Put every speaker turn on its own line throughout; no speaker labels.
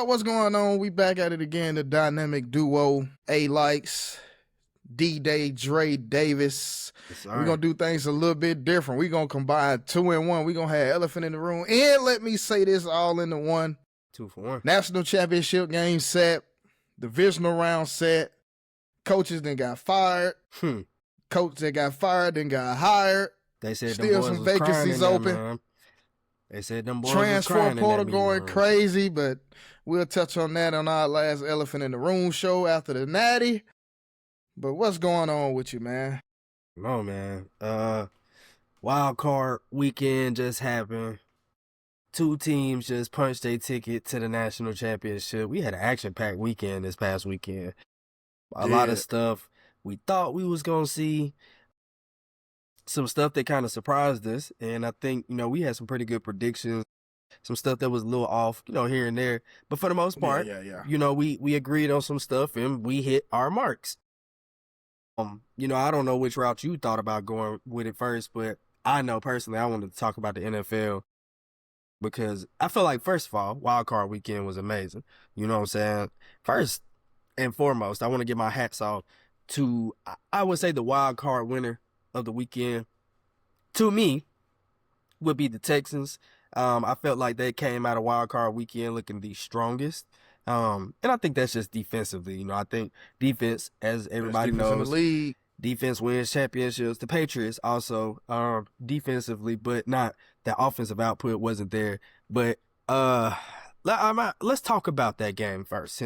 What's going on? We back at it again. The dynamic duo, A-Lykes, D-Day, Dre Davis.
Yes,
We're going to do things a little bit different. We're going to combine 2 and 1. We're going to have elephant in the room. And let me say this all into one.
2 for 1.
National championship game set. Divisional round set. Coaches then got fired. Coach that got fired then got hired.
They said
still
them boys
some
was
vacancies
crying in
open.
there, man. They said them boys
Transfer
was crying
portal
in that
going
room.
crazy, but we'll touch on that on our last Elephant in the Room show after the Natty. But what's going on with you, man?
No, man. Wild card weekend just happened. 2 teams just punched their ticket to the national championship. We had an action-packed weekend this past weekend. A lot of stuff we thought we was going to see. Some stuff that kind of surprised us. And I think, we had some pretty good predictions. Some stuff that was a little off, here and there. But for the most part, we agreed on some stuff and we hit our marks. I don't know which route you thought about going with it first, but I know personally I wanted to talk about the NFL because I feel like, first of all, wild card weekend was amazing. You know what I'm saying? First and foremost, I want to get my hats off to, I would say, the wild card winner of the weekend, to me, would be the Texans. I felt like they came out of wild card weekend looking the strongest. And I think that's just defensively. I think defense, as everybody knows, defense wins championships. The Patriots also defensively, but not the offensive output wasn't there. But let's talk about that game first.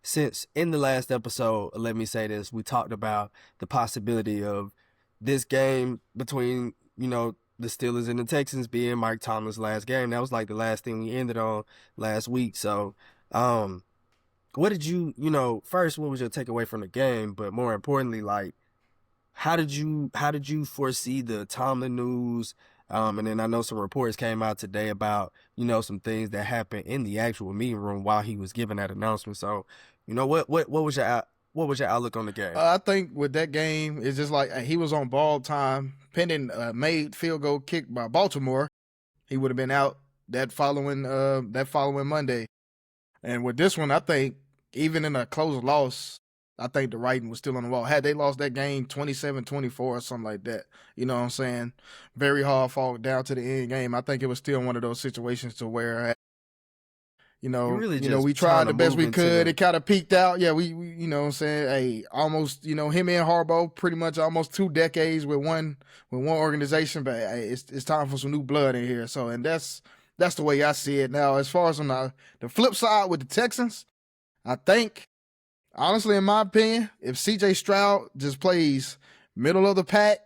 Since in the last episode, let me say this, we talked about the possibility of this game between, the Steelers and the Texans being Mike Tomlin's last game. That was like the last thing we ended on last week. So, what did you, first, what was your takeaway from the game? But more importantly, like, how did you foresee the Tomlin news? And then I know some reports came out today about, some things that happened in the actual meeting room while he was giving that announcement. So, what was your outlook on the game?
I think with that game, it's just like he was on ball time, pending made field goal kick by Baltimore. He would have been out that following Monday. And with this one, I think even in a close loss, I think the writing was still on the wall. Had they lost that game 27-24 or something like that, you know what I'm saying? Very hard fought down to the end game. I think it was still one of those situations to where we tried the best we could. It kind of peaked out. Yeah, we you know what I'm saying? Hey, almost, him and Harbaugh, pretty much almost 2 decades with one organization, but hey, it's time for some new blood in here. So, and that's the way I see it now. As far as on the flip side with the Texans, I think, honestly, in my opinion, if CJ Stroud just plays middle of the pack,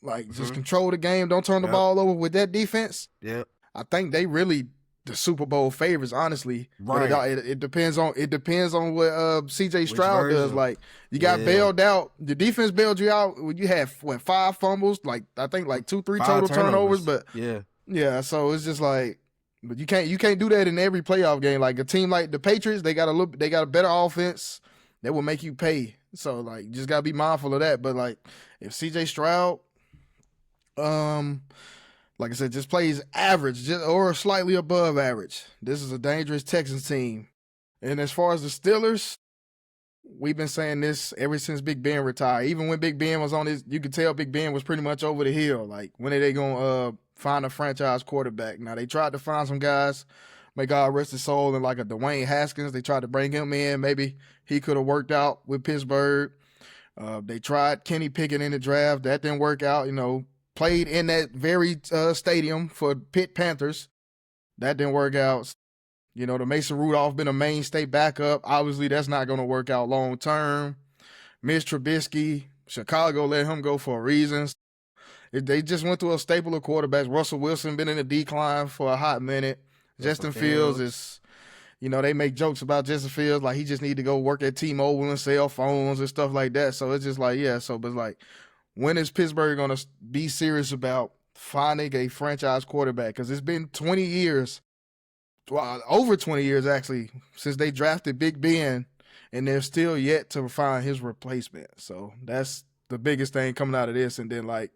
like just control the game, don't turn the ball over with that defense, I think they really the Super Bowl favorites, honestly.
Right.
But it depends on what CJ Stroud does. Like, you got bailed out. The defense bailed you out when you had 5 fumbles, like I think like 2-3 total turnovers. But so it's just like, but you can't do that in every playoff game. Like a team like the Patriots, they got a better offense that will make you pay. So like, you just gotta be mindful of that. But like, if CJ Stroud, like I said, just plays average or slightly above average, this is a dangerous Texans team. And as far as the Steelers, we've been saying this ever since Big Ben retired. Even when Big Ben was on his, you could tell Big Ben was pretty much over the hill. Like, when are they going to find a franchise quarterback? Now, they tried to find some guys, may God rest his soul, and like a Dwayne Haskins. They tried to bring him in. Maybe he could have worked out with Pittsburgh. They tried Kenny Pickett in the draft. That didn't work out, Played in that very stadium for Pitt Panthers. That didn't work out. The Mason Rudolph been a mainstay backup. Obviously, that's not going to work out long term. Mitch Trubisky, Chicago let him go for reasons. They just went through a staple of quarterbacks. Russell Wilson been in a decline for a hot minute. Justin Fields is, they make jokes about Justin Fields, like he just need to go work at T-Mobile and sell phones and stuff like that. So it's just like, but it's like, when is Pittsburgh going to be serious about finding a franchise quarterback? Because it's been 20 years, well, over 20 years actually, since they drafted Big Ben, and they're still yet to find his replacement. So that's the biggest thing coming out of this. And then, like,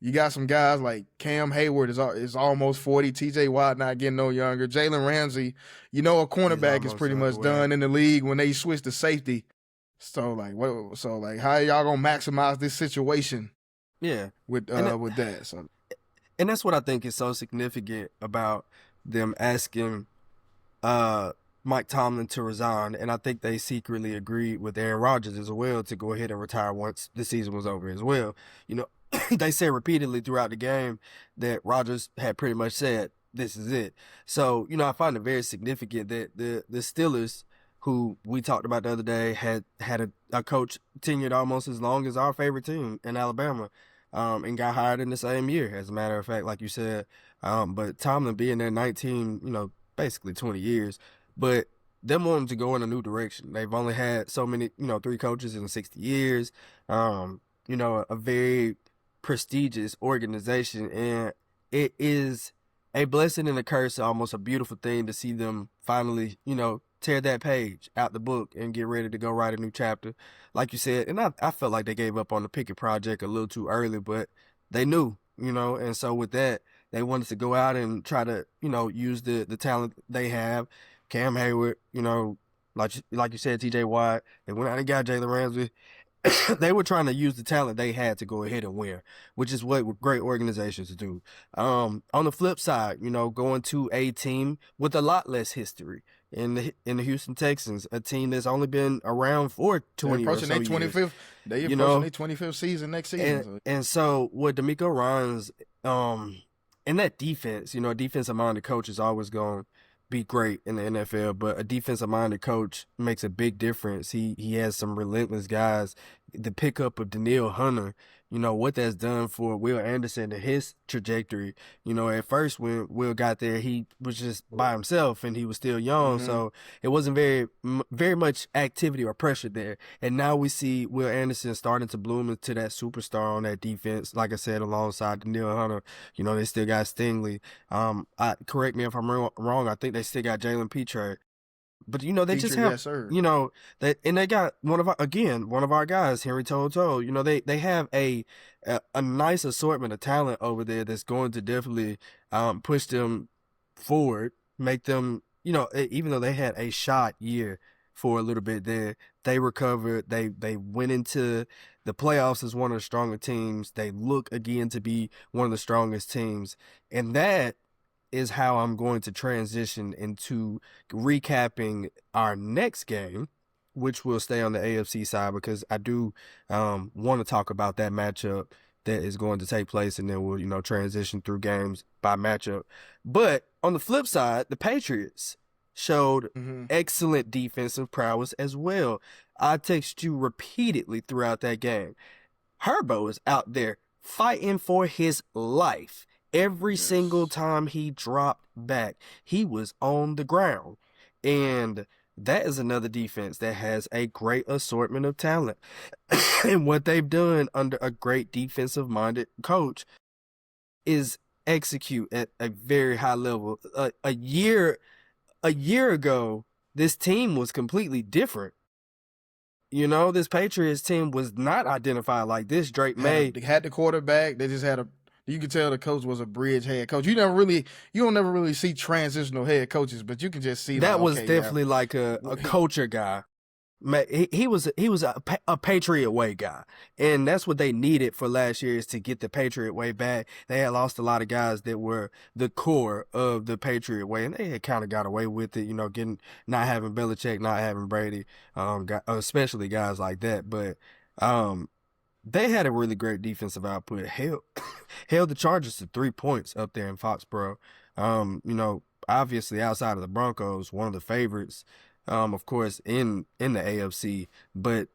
You got some guys like Cam Hayward is almost 40. TJ Watt not getting no younger. Jalen Ramsey, a cornerback is pretty much done in the league when they switch to safety. So how y'all gonna maximize this situation?
Yeah,
with that. So,
and that's what I think is so significant about them asking Mike Tomlin to resign, and I think they secretly agreed with Aaron Rodgers as well to go ahead and retire once the season was over as well. They said repeatedly throughout the game that Rodgers had pretty much said, this is it. So, I find it very significant that the Steelers, who we talked about the other day, had a coach tenured almost as long as our favorite team in Alabama, and got hired in the same year, as a matter of fact, like you said. But Tomlin being there 19, basically 20 years, but them wanting to go in a new direction. They've only had so many, 3 coaches in 60 years, a very prestigious organization, and it is a blessing and a curse, almost a beautiful thing to see them finally, tear that page out the book and get ready to go write a new chapter, like you said. And I felt like they gave up on the Pickett project a little too early, but they knew, and so with that, they wanted to go out and try to, use the talent they have. Cam Hayward, like you said, TJ Watt, they went out and got Jalen Ramsey. They were trying to use the talent they had to go ahead and win, which is what great organizations do. On the flip side, going to a team with a lot less history in the Houston Texans, a team that's only been around for 20 or so years.
They approaching their 25th season next season.
And so with DeMeco Ryans, and that defense, a defensive-minded coach is always going to be great in the NFL, but a defensive-minded coach makes a big difference. He has some relentless guys. The pickup of Danielle Hunter, what that's done for Will Anderson and his trajectory. At first when Will got there, he was just by himself and he was still young, so it wasn't very much activity or pressure there. And now we see Will Anderson starting to bloom into that superstar on that defense. Like I said, alongside Danielle Hunter, they still got Stingley. Correct me if I'm wrong. I think they still got Jalen Petre. But they just have,
yes, sir.
And they got one of our guys, Henry Toto. They have a nice assortment of talent over there that's going to definitely push them forward, make them, even though they had a shot year for a little bit there, they recovered. They went into the playoffs as one of the stronger teams. They look again to be one of the strongest teams, and that is how I'm going to transition into recapping our next game, which will stay on the AFC side, because I do want to talk about that matchup that is going to take place, and then we'll, transition through games by matchup. But on the flip side, the Patriots showed excellent defensive prowess as well. I texted you repeatedly throughout that game. Herbo is out there fighting for his life. Every single time he dropped back, he was on the ground. And that is another defense that has a great assortment of talent. And what they've done under a great defensive-minded coach is execute at a very high level. A year ago, this team was completely different. This Patriots team was not identified like this. Drake May
had the quarterback. They just had you could tell the coach was a bridge head coach. You don't never really see transitional head coaches, but you can just see
that was definitely like a culture guy. He was a Patriot way guy, and that's what they needed for last year, is to get the Patriot way back. They had lost a lot of guys that were the core of the Patriot way, and they had kind of got away with it, not having Belichick, not having Brady, especially guys like that. But they had a really great defensive output. Held the Chargers to 3 points up there in Foxborough. Obviously outside of the Broncos, one of the favorites, of course, in the AFC, but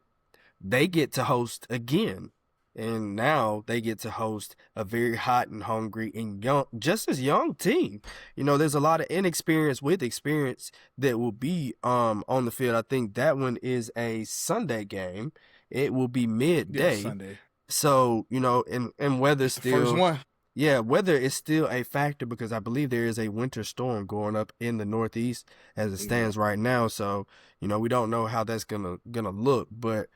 they get to host again. And now they get to host a very hot and hungry and just as young team. There's a lot of inexperience with experience that will be on the field. I think that one is a Sunday game. It will be midday.
Sunday.
So, and weather still.
First one.
Yeah, weather is still a factor, because I believe there is a winter storm going up in the Northeast as it stands right now. So, we don't know how that's gonna look. But,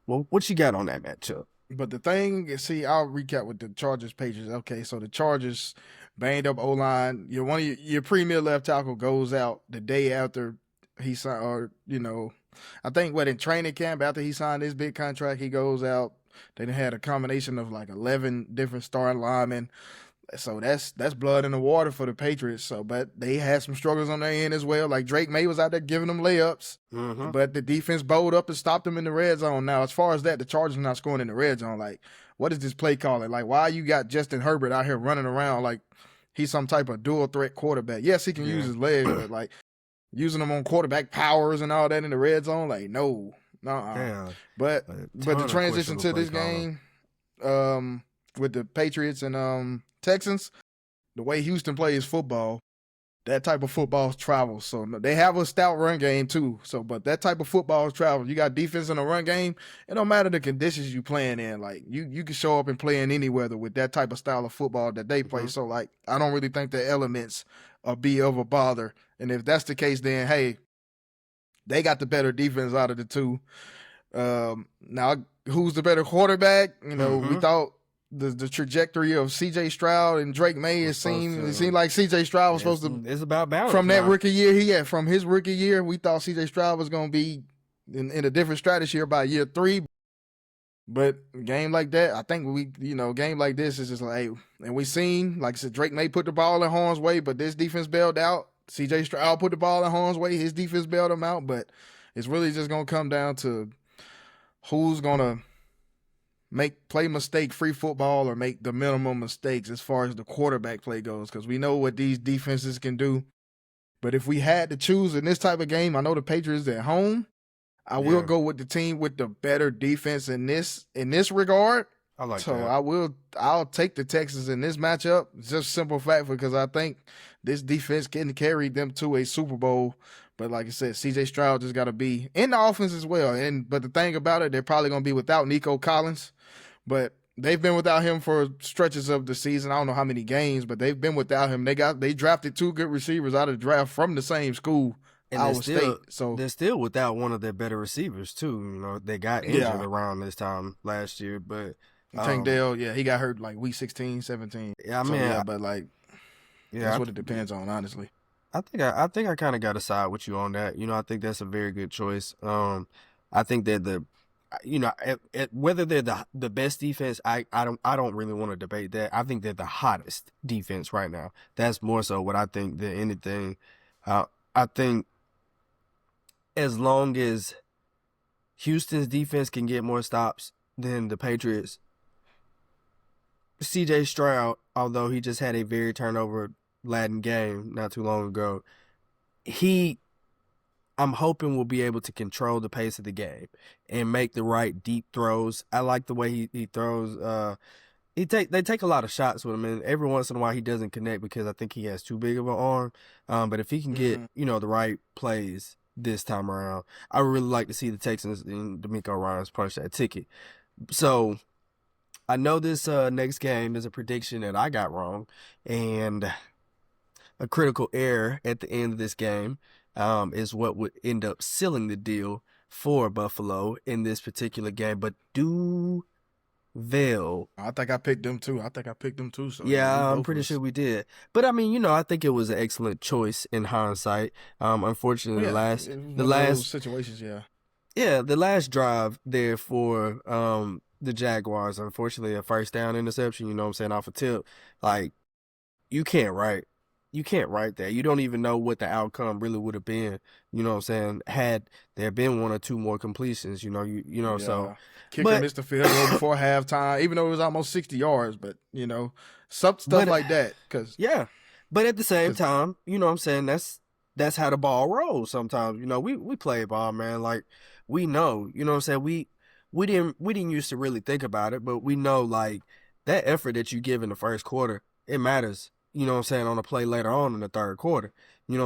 well, what you got on that matchup?
But the thing is, see, I'll recap with the Chargers Patriots. Okay, so the Chargers banged up O line. One of your premier left tackle goes out the day after he signed, or I think in training camp after he signed his big contract, he goes out. They had a combination of like 11 different starting linemen. So that's blood in the water for the Patriots. So, but they had some struggles on their end as well. Like Drake May was out there giving them layups, but the defense bowled up and stopped them in the red zone. Now, as far as that, the Chargers not scoring in the red zone. Like, what is this play calling? Like, why you got Justin Herbert out here running around like he's some type of dual threat quarterback? Yes, he can use his legs, but like using them on quarterback powers and all that in the red zone, like no. But the transition to this game, with the Patriots and Texans, the way Houston plays football, that type of football travels. So they have a stout run game too. So, but that type of football travels. You got defense in a run game. It don't matter the conditions you playing in. Like you can show up and play in any weather with that type of style of football that they play. So like I don't really think the elements be of a bother. And if that's the case, then hey, they got the better defense out of the two. Now who's the better quarterback? We thought the trajectory of C.J. Stroud and Drake May, it seemed like C.J. Stroud was supposed to.
It's about balance
from that rookie year. From his rookie year, we thought C.J. Stroud was going to be in a different strategy by year 3. But a game like that, I think game like this is just like, hey, and we seen, like I said, Drake May put the ball in harm's way, but this defense bailed out. C.J. Stroud put the ball in harm's way, his defense bailed him out. But it's really just going to come down to who's going to play mistake-free football or make the minimum mistakes as far as the quarterback play goes, because we know what these defenses can do. But if we had to choose in this type of game, I know the Patriots at home, I will go with the team with the better defense in this regard.
I like that.
I'll take the Texans in this matchup. Just simple fact, because I think this defense can carry them to a Super Bowl. But like I said, C.J. Stroud just got to be in the offense as well. But the thing about it, they're probably going to be without Nico Collins. But they've been without him for stretches of the season. I don't know how many games, but they've been without him. They drafted 2 good receivers out of the draft from the same school, Iowa State. So
they're still without one of their better receivers too. They got injured around this time last year, but
Tank Dell, he got hurt like week 16, 17.
Yeah,
but that's what it depends on, honestly.
I think I kind of got to side with you on that. I think that's a very good choice. I think that whether they're the best defense, I don't really want to debate that. I think they're the hottest defense right now. That's more so what I think than anything. I think as long as Houston's defense can get more stops than the Patriots, C.J. Stroud, although he just had a very turnover-laden game not too long ago, I'm hoping we'll be able to control the pace of the game and make the right deep throws. I like the way he throws. They take a lot of shots with him, and every once in a while he doesn't connect because I think he has too big of an arm. But if he can get the right plays this time around, I would really like to see the Texans and D'Amico Ryans punch that ticket. So I know this next game is a prediction that I got wrong, and a critical error at the end of this game is what would end up sealing the deal for Buffalo in this particular game. But
I think I picked them too. So
yeah, I'm pretty sure we did. But I mean, I think it was an excellent choice in hindsight. Unfortunately, the last
situations,
the last drive there for the Jaguars, unfortunately, a first down interception. Off a tip, like you can't write that. You don't even know what the outcome really would have been. Had there been 1 or 2 more completions, so.
Kicker missed the field goal before halftime, even though it was almost 60 yards. But, some stuff like that.
But at the same time, that's how the ball rolls sometimes. We play ball, man. Like, we know, we didn't used to really think about it, but we know, like, that effort that you give in the first quarter, it matters. On a play later on in the third quarter.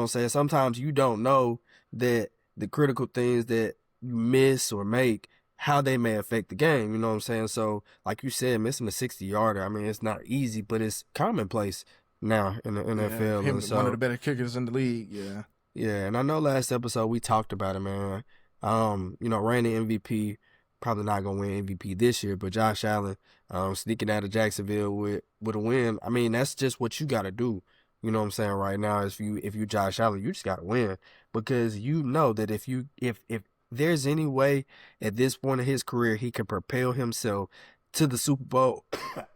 Sometimes you don't know that the critical things that you miss or make, how they may affect the game. So, like you said, missing a 60-yarder, I mean, it's not easy, but it's commonplace now in the NFL.
Him, one of the better kickers in the league,
Yeah, and I know last episode we talked about it, man. Reigning MVP, probably not gonna win MVP this year, but Josh Allen sneaking out of Jacksonville with a win. I mean, that's just what you gotta do. You know what I'm saying? Right now, if you Josh Allen, you just gotta win, because you know that if there's any way at this point of his career he can propel himself to the Super Bowl,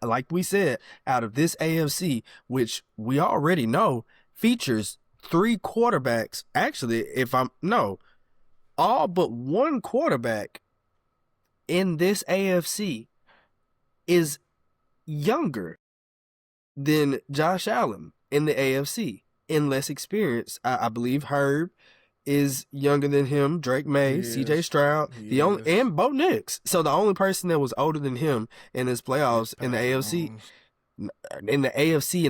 like we said, out of this AFC, which we already know features 3 quarterbacks. Actually, all but one quarterback in this AFC is younger than Josh Allen in the AFC, in less experience. I believe Herb is younger than him, Drake May, CJ Stroud, and Bo Nix. So the only person that was older than him in his playoffs in the AFC, in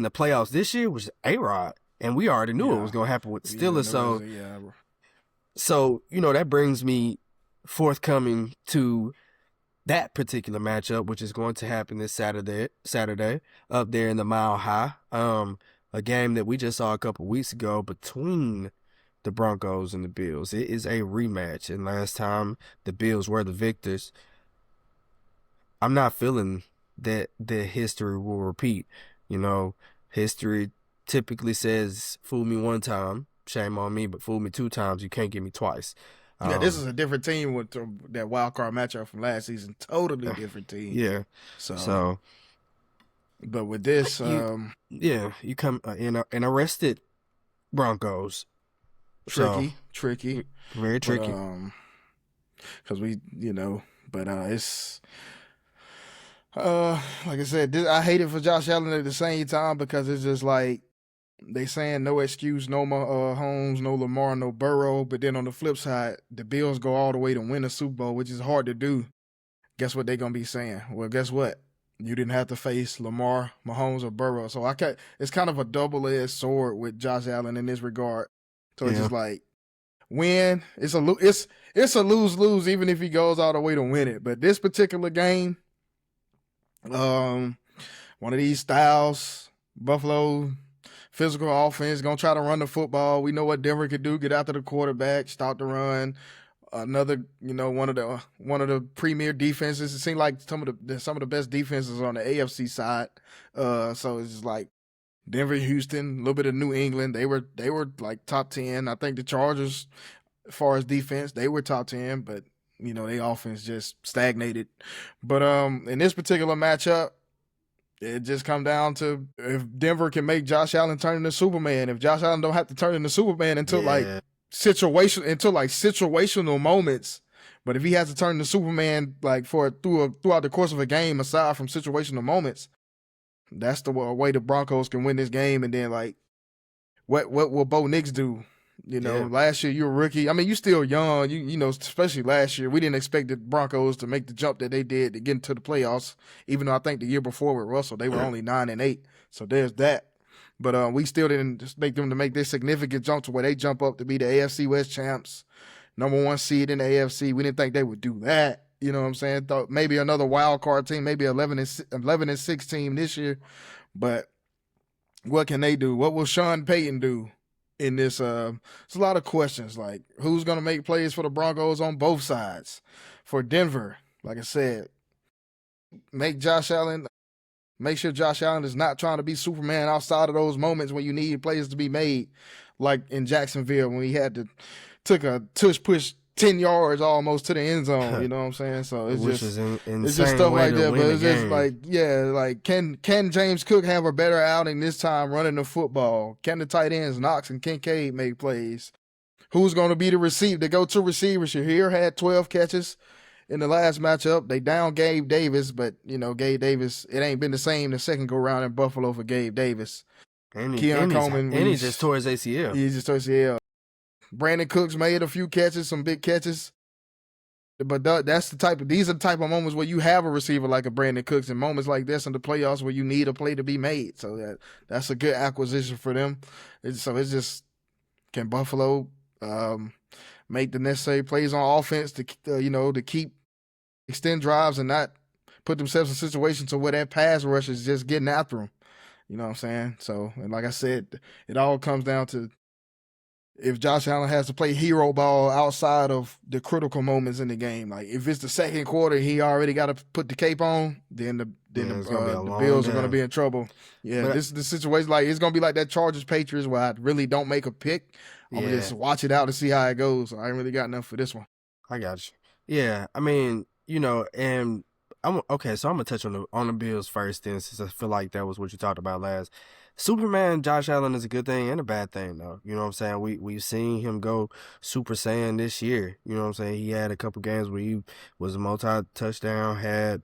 the playoffs this year was A-Rod. And we already knew it was going to happen with the Steelers. So, that brings me forthcoming to that particular matchup, which is going to happen this Saturday up there in the Mile High. A game that we just saw a couple weeks ago between the Broncos and the Bills. It is a rematch, and last time the Bills were the victors. I'm not feeling that the history will repeat. History typically says, fool me one time, shame on me, but fool me 2 times, you can't get me twice.
Yeah, this is a different team with that wild card matchup from last season. Totally different team.
Yeah. So
but with this,
you come in a rested Broncos.
Tricky,
very tricky.
Because but it's like I said, I hate it for Josh Allen at the same time, because it's just like they saying no excuse, no Mahomes, no Lamar, no Burrow. But then on the flip side, the Bills go all the way to win a Super Bowl, which is hard to do. Guess what they're gonna be saying? Well, guess what? You didn't have to face Lamar, Mahomes, or Burrow. So it's kind of a double-edged sword with Josh Allen in this regard. So it's just like, win. It's a lose-lose even if he goes all the way to win it. But this particular game, one of these styles, Buffalo physical offense, gonna try to run the football. We know what Denver could do: get after the quarterback, start the run. Another, one of the premier defenses. It seemed like some of the best defenses on the AFC side. So it's just like Denver, Houston, a little bit of New England. They were like top 10. I think the Chargers, as far as defense, they were top 10, but their offense just stagnated. But in this particular matchup, it just come down to if Denver can make Josh Allen turn into Superman. If Josh Allen don't have to turn into Superman until situational moments, but if he has to turn into Superman like throughout the course of a game, aside from situational moments, that's the way the Broncos can win this game. And then like, what will Bo Nix do? Last year you were a rookie. I mean, you still young. Especially last year, we didn't expect the Broncos to make the jump that they did to get into the playoffs. Even though I think the year before with Russell, they were only 9-8. So there's that. But we still didn't expect them to make this significant jump to where they jump up to be the AFC West champs, number 1 seed in the AFC. We didn't think they would do that. You know what I'm saying? Thought maybe another wild card team, maybe 11-6 team this year. But what can they do? What will Sean Payton do in this? It's a lot of questions. Like, who's going to make plays for the Broncos on both sides? For Denver, like I said, make sure Josh Allen is not trying to be Superman outside of those moments when you need plays to be made, like in Jacksonville when he took a tush push 10 yards almost to the end zone. You know what I'm saying? So it's just stuff like that. But it's just like, can James Cook have a better outing this time running the football? Can the tight ends Knox and Kincaid make plays? Who's going to be the go-to receiver? Shahir had 12 catches in the last matchup. They down Gabe Davis, but Gabe Davis, it ain't been the same the second go round in Buffalo for Gabe Davis.
Keon Coleman, he just tore his ACL.
He just tore his ACL. Brandon Cooks made a few catches, some big catches. But these are the type of moments where you have a receiver like a Brandon Cooks, and moments like this in the playoffs where you need a play to be made. So that's a good acquisition for them. It's just, can Buffalo make the necessary plays on offense to keep extend drives and not put themselves in situations to where that pass rush is just getting after them. You know what I'm saying? So, and like I said, it all comes down to if Josh Allen has to play hero ball outside of the critical moments in the game. Like if it's the second quarter, he already got to put the cape on. Then
it's gonna be a
the
long
Bills are
day.
going to be in trouble. Yeah,
But
this is the situation. Like it's going to be like that Chargers Patriots where I really don't make a pick. I'm gonna just watch it out and see how it goes. I ain't really got enough for this one.
I got you. Yeah, I mean, and I'm okay. So I'm gonna touch on the Bills first, then, since I feel like that was what you talked about last. Superman Josh Allen is a good thing and a bad thing, though. You know what I'm saying? We've seen him go Super Saiyan this year. You know what I'm saying? He had a couple games where he was a multi-touchdown, had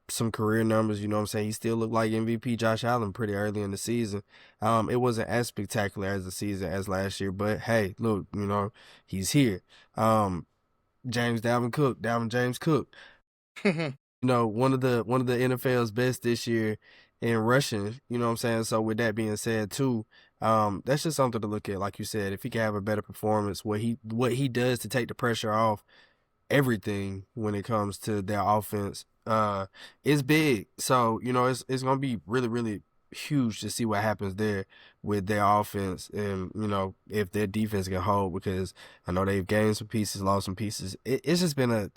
some career numbers. You know what I'm saying? He still looked like MVP Josh Allen pretty early in the season. It wasn't as spectacular as the season as last year, but hey, look, he's here. Dalvin James Cook. One of the NFL's best this year in rushing, you know what I'm saying? So with that being said too, that's just something to look at. Like you said, if he can have a better performance, what he does to take the pressure off everything when it comes to their offense, is big. So, it's gonna be really, really huge to see what happens there with their offense and, if their defense can hold, because I know they've gained some pieces, lost some pieces. It's been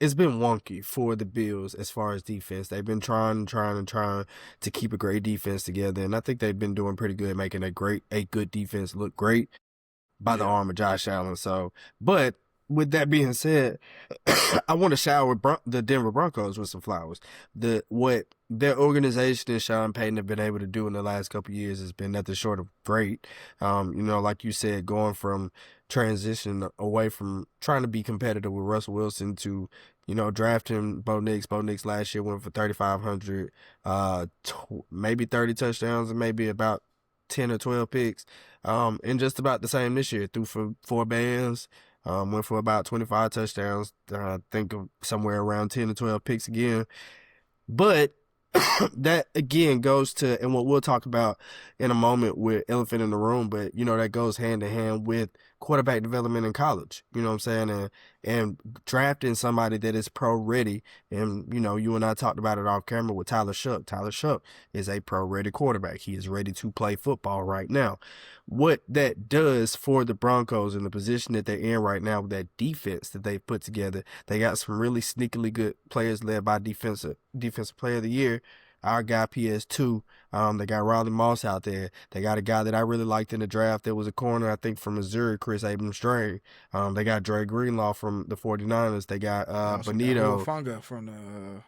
wonky for the Bills as far as defense. They've been trying to keep a great defense together, and I think they've been doing pretty good, making a good defense look great by the arm of Josh Allen. So, but with that being said, I want to shower the Denver Broncos with some flowers. What their organization and Sean Payton have been able to do in the last couple of years has been nothing short of great. Like you said, going from transition away from trying to be competitive with Russell Wilson to, drafting Bo Nix. Bo Nix last year went for 3,500, maybe 30 touchdowns and maybe about 10 or 12 picks. And just about the same this year. Threw for 4 bands. Went for about 25 touchdowns. I think of somewhere around 10 to 12 picks again. But that again goes to, and what we'll talk about in a moment with elephant in the room, but that goes hand in hand with quarterback development in college. You know what I'm saying? And drafting somebody that is pro ready. And you and I talked about it off camera with Tyler Shough. Tyler Shough is a pro ready quarterback. He is ready to play football right now. What that does for the Broncos in the position that they're in right now with that defense that they've put together, they got some really sneakily good players led by defensive player of the year, our guy PS2. They got Riley Moss out there. They got a guy that I really liked in the draft that was a corner, I think, from Missouri, Chris Abrams-Drain. They got Dre Greenlaw from the 49ers. They got Benito.
Funga from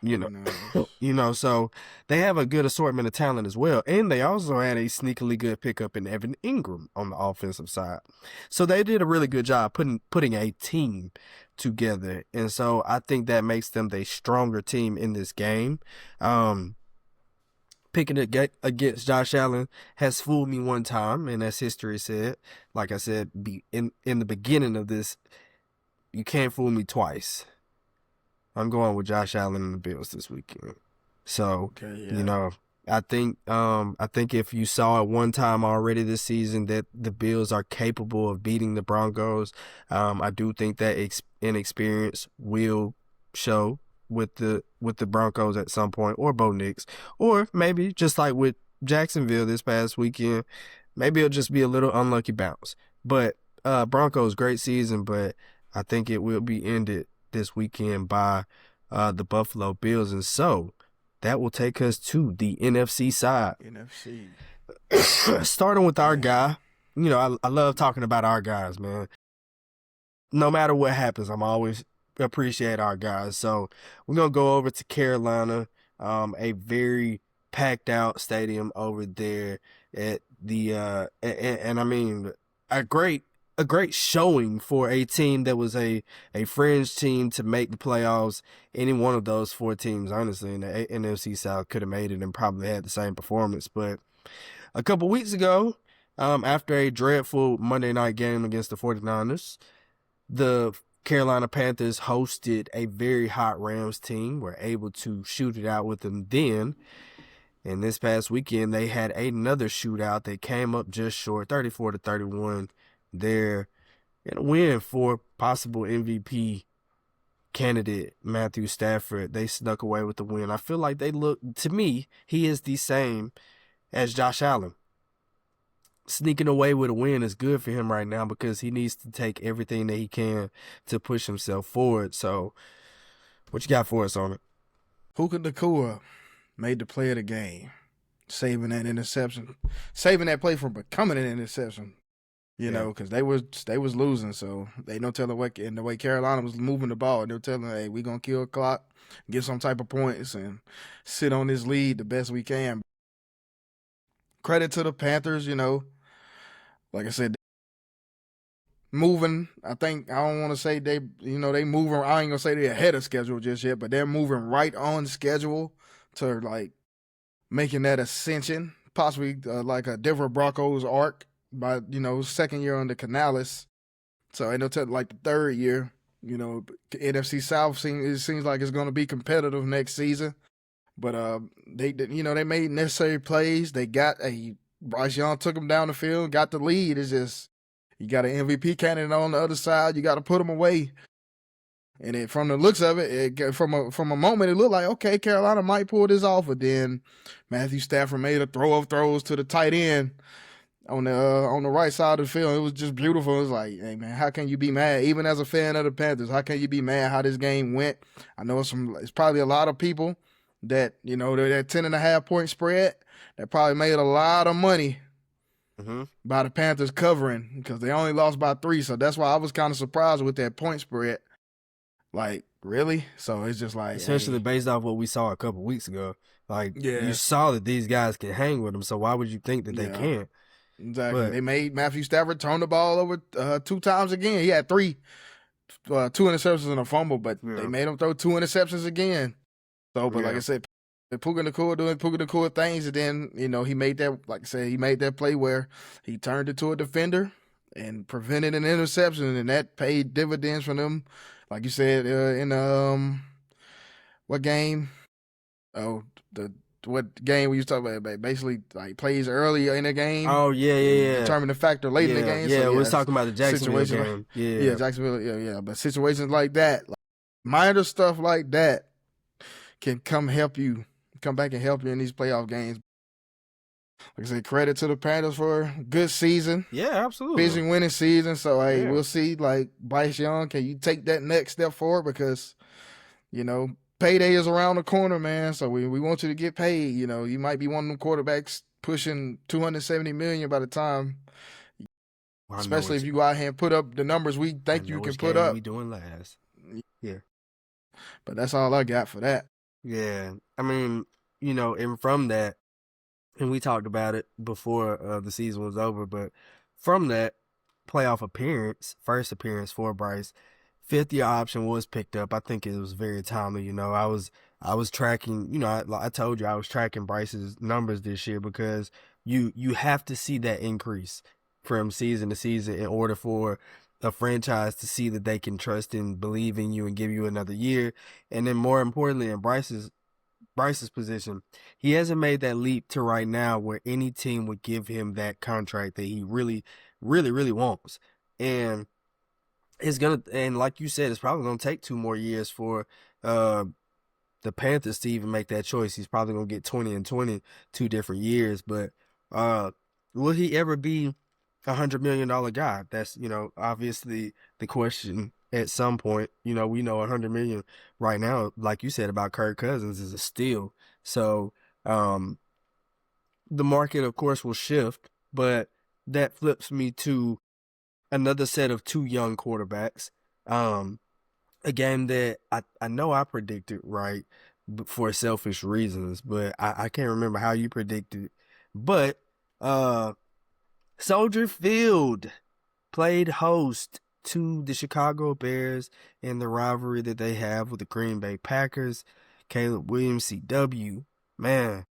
the
So they have a good assortment of talent as well. And they also had a sneakily good pickup in Evan Ingram on the offensive side. So they did a really good job putting a team together. And so I think that makes them the stronger team in this game. Picking it against Josh Allen has fooled me one time, and as history said, like I said, in the beginning of this, you can't fool me twice. I'm going with Josh Allen and the Bills this weekend. So, I think if you saw it one time already this season that the Bills are capable of beating the Broncos, I do think that inexperience will show with the Broncos at some point, or Bo Nix, or maybe just like with Jacksonville this past weekend, maybe it'll just be a little unlucky bounce. But Broncos, great season, but I think it will be ended this weekend by the Buffalo Bills. And so that will take us to the NFC side. Starting with our guy. I love talking about our guys, man. No matter what happens, I'm always appreciate our guys. So we're going to go over to Carolina, a very packed out stadium over there at the, and I mean, a great showing for a team that was a fringe team to make the playoffs. Any one of those 4 teams, honestly, in the NFC South could have made it and probably had the same performance. But a couple weeks ago, after a dreadful Monday night game against the 49ers, the Carolina Panthers hosted a very hot Rams team, were able to shoot it out with them then. And this past weekend, they had another shootout. They came up just short, 34-31. They're in a win for possible MVP candidate Matthew Stafford. They snuck away with the win. I feel like to me, he is the same as Josh Allen. sneaking away with a win is good for him right now because he needs to take everything that he can to push himself forward. So, what you got for us on it?
Puka Nacua made the play of the game, saving that interception, saving that play from becoming an interception. You know, because they was losing, so they no telling what. And the way Carolina was moving the ball, they were telling, "Hey, we gonna kill the clock, get some type of points, and sit on this lead the best we can." Credit to the Panthers, you know. Like I said, moving. I don't want to say they moving. I ain't gonna say they're ahead of schedule just yet, but they're moving right on schedule to like making that ascension, possibly like a Denver Broncos arc by second year under Canales. So I know like the third year. NFC South seems like it's going to be competitive next season. But they made necessary plays. They got Bryce Young took them down the field, got the lead. It's just you got an MVP candidate on the other side. You got to put them away. And from the looks of it, from a moment, it looked like, okay, Carolina might pull this off. But then Matthew Stafford made a throw of throws to the tight end on the right side of the field. It was just beautiful. It was like, hey, man, how can you be mad? Even as a fan of the Panthers, how can you be mad how this game went? I know it's probably a lot of people that, that 10.5 point spread that probably made a lot of money by the Panthers covering because they only lost by 3. So that's why I was kind of surprised with that point spread. Like, really? So it's just like,
especially based off what we saw a couple weeks ago. Like, you saw that these guys can hang with them. So why would you think that they can't?
Exactly. But they made Matthew Stafford turn the ball over 2 times again. He had 2 interceptions and a fumble, but they made him throw 2 interceptions again. So, but like I said, Puka Nacua doing Puka Nacua things, and then he made that, like I said, he made that play where he turned it to a defender and prevented an interception, and that paid dividends for them. Like you said, in what game? Oh, what game we used to talk about? Basically, like plays early in the game.
Oh yeah.
Determine the factor late in the game.
Yeah,
so,
we was talking about the Jacksonville game.
Yeah, Jacksonville. Yeah. But situations like that, like, minor stuff like that, can come back and help you in these playoff games. Like I said, credit to the Panthers for a good season.
Yeah, absolutely.
Division winning season. So, hey, we'll see, like, Bryce Young, can you take that next step forward? Because, payday is around the corner, man. So we want you to get paid. You might be one of them quarterbacks pushing $270 million by the time, especially if you go out here and put up the numbers we think you can put up.
We doing last. Yeah.
But that's all I got for that.
Yeah. I mean, and from that, and we talked about it before the season was over, but from that playoff appearance, first appearance for Bryce, 5th-year option was picked up. I think it was very timely. I was tracking, I told you I was tracking Bryce's numbers this year because you have to see that increase from season to season in order for a franchise to see that they can trust and believe in you and give you another year. And then more importantly, in Bryce's position, he hasn't made that leap to right now where any team would give him that contract that he really, really, really wants. And and like you said, it's probably gonna take 2 more years for the Panthers to even make that choice. He's probably gonna get 20 and 20, 2 different years. But will he ever be $100 million guy? That's obviously the question. At some point, we know $100 million right now, like you said about Kirk Cousins, is a steal. So the market, of course, will shift, but that flips me to another set of 2 young quarterbacks. A game that I know I predicted right for selfish reasons, but I can't remember how you predicted. But Soldier Field played host to the Chicago Bears in the rivalry that they have with the Green Bay Packers. Caleb Williams, CW, man,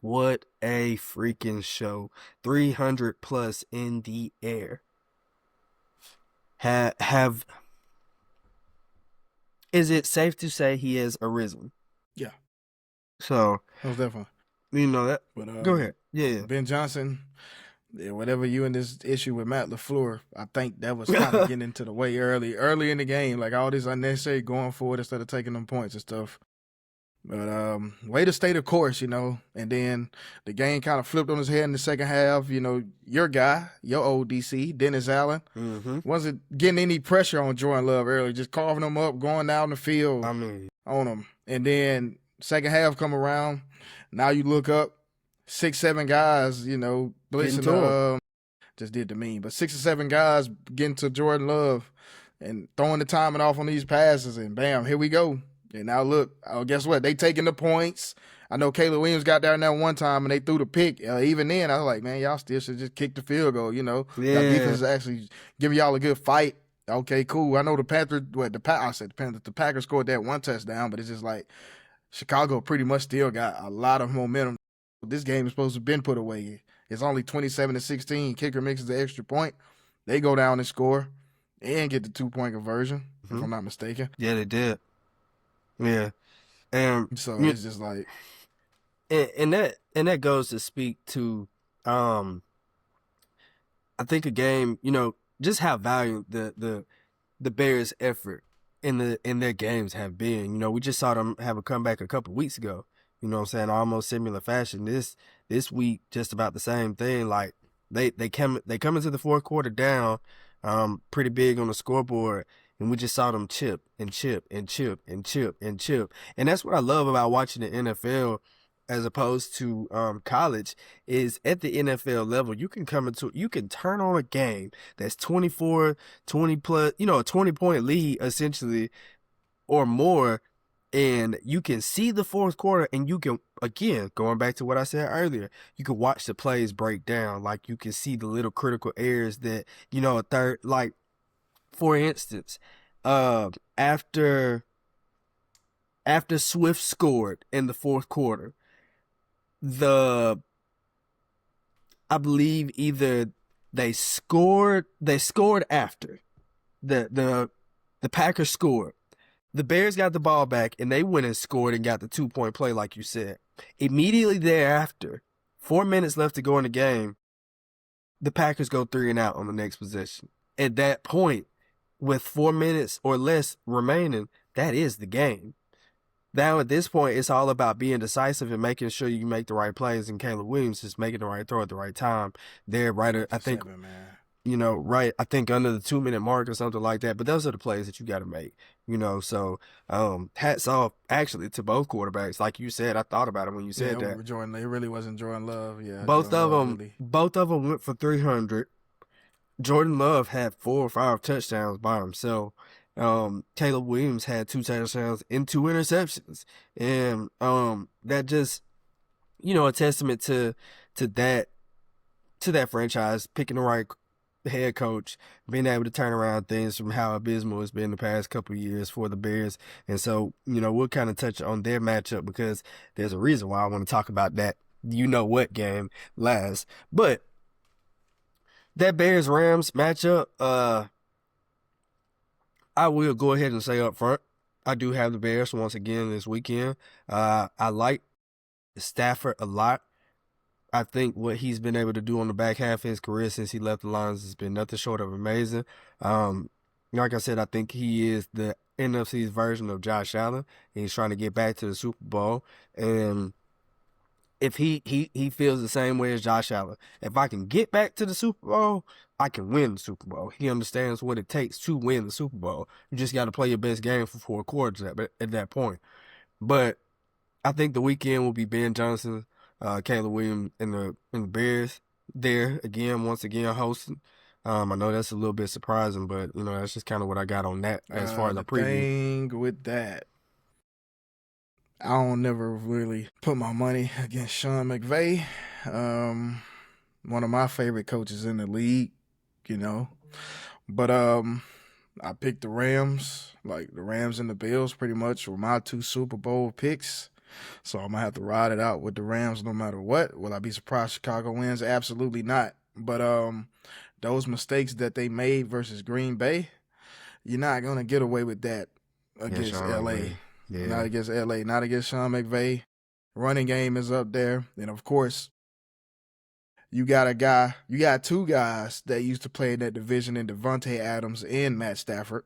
what a freaking show. 300 plus in the air. Is it safe to say he has arisen?
Yeah.
So,
most definitely.
That. But, go ahead. Yeah.
Ben Johnson, whatever you in this issue with Matt LaFleur, I think that was kind of getting into the way early in the game. Like all this unnecessary going forward instead of taking them points and stuff. But way to stay the course, and then the game kind of flipped on his head in the second half. Your guy, your old DC, Dennis Allen,
Mm-hmm.
wasn't getting any pressure on Jordan Love early, just carving him up, going down the field
I mean,
on him. And then second half come around, now you look up, 6-7 guys, blitzing
to him.
just did the meme, but 6 or 7 guys getting to Jordan Love and throwing the timing off on these passes, and bam, here we go. And now look, guess what? They taking the points. I know Caleb Williams got down there one time and they threw the pick. Even then, I was like, man, y'all still should just kick the field goal. Y'all defense is actually giving y'all a good fight. Okay, cool. I know the Panthers. The Packers scored that one touchdown, but it's just like Chicago pretty much still got a lot of momentum. This game is supposed to have been put away. It's only 27-16. Kicker mixes the extra point. They go down and score and get the 2-point conversion, if I'm not mistaken.
Yeah, they did. Yeah, and
so it's just like,
and that goes to speak to, I think a game, just how valiant the Bears' effort in their games have been. We just saw them have a comeback a couple weeks ago. You know what I'm saying? Almost similar fashion. This week, just about the same thing. Like they come into the fourth quarter down, pretty big on the scoreboard. And we just saw them chip and chip and chip and chip and chip. And that's what I love about watching the NFL as opposed to college, is at the NFL level, you can turn on a game that's 24, 20 plus, a 20-point lead essentially or more. And you can see the fourth quarter and you can, again, going back to what I said earlier, you can watch the plays break down. Like you can see the little critical errors that, a third, like, for instance, after Swift scored in the fourth quarter, I believe either they scored after the Packers scored. The Bears got the ball back and they went and scored and got the 2-point play, like you said. Immediately thereafter, 4 minutes left to go in the game, the Packers go 3 and out on the next possession. At that point, with 4 minutes or less remaining, that is the game. Now, at this point, it's all about being decisive and making sure you make the right plays. And Caleb Williams just making the right throw at the right time. They're right, I think, right, I think under the 2-minute mark or something like that. But those are the plays that you got to make, So, hats off, actually, to both quarterbacks. Like you said, I thought about it when you said that.
Jordan, it really wasn't Jordan Love. Yeah,
both of them went for 300. Jordan Love had 4 or 5 touchdowns by himself. Caleb Williams had 2 touchdowns and 2 interceptions. And that just, a testament to that franchise, picking the right head coach, being able to turn around things from how abysmal it's been the past couple of years for the Bears. And so, we'll kind of touch on their matchup because there's a reason why I want to talk about that what game last. But that Bears-Rams matchup, I will go ahead and say up front, I do have the Bears once again this weekend. I like Stafford a lot. I think what he's been able to do on the back half of his career since he left the Lions has been nothing short of amazing. Like I said, I think he is the NFC's version of Josh Allen. He's trying to get back to the Super Bowl. And if he feels the same way as Josh Allen. If I can get back to the Super Bowl, I can win the Super Bowl. He understands what it takes to win the Super Bowl. You just got to play your best game for 4 quarters at that point. But I think the weekend will be Ben Johnson, Caleb Williams, and the Bears there once again hosting. I know that's a little bit surprising, but that's just kind of what I got on that as far as the preview.
Thing with that, I don't never really put my money against Sean McVay. One of my favorite coaches in the league, But I picked the Rams, like the Rams and the Bills pretty much were my 2 Super Bowl picks. So I'm going to have to ride it out with the Rams no matter what. Will I be surprised Chicago wins? Absolutely not. But those mistakes that they made versus Green Bay, you're not going to get away with that against L.A. Yeah. Not against L.A., not against Sean McVay. Running game is up there. And, of course, you got 2 guys that used to play in that division in Devontae Adams and Matt Stafford,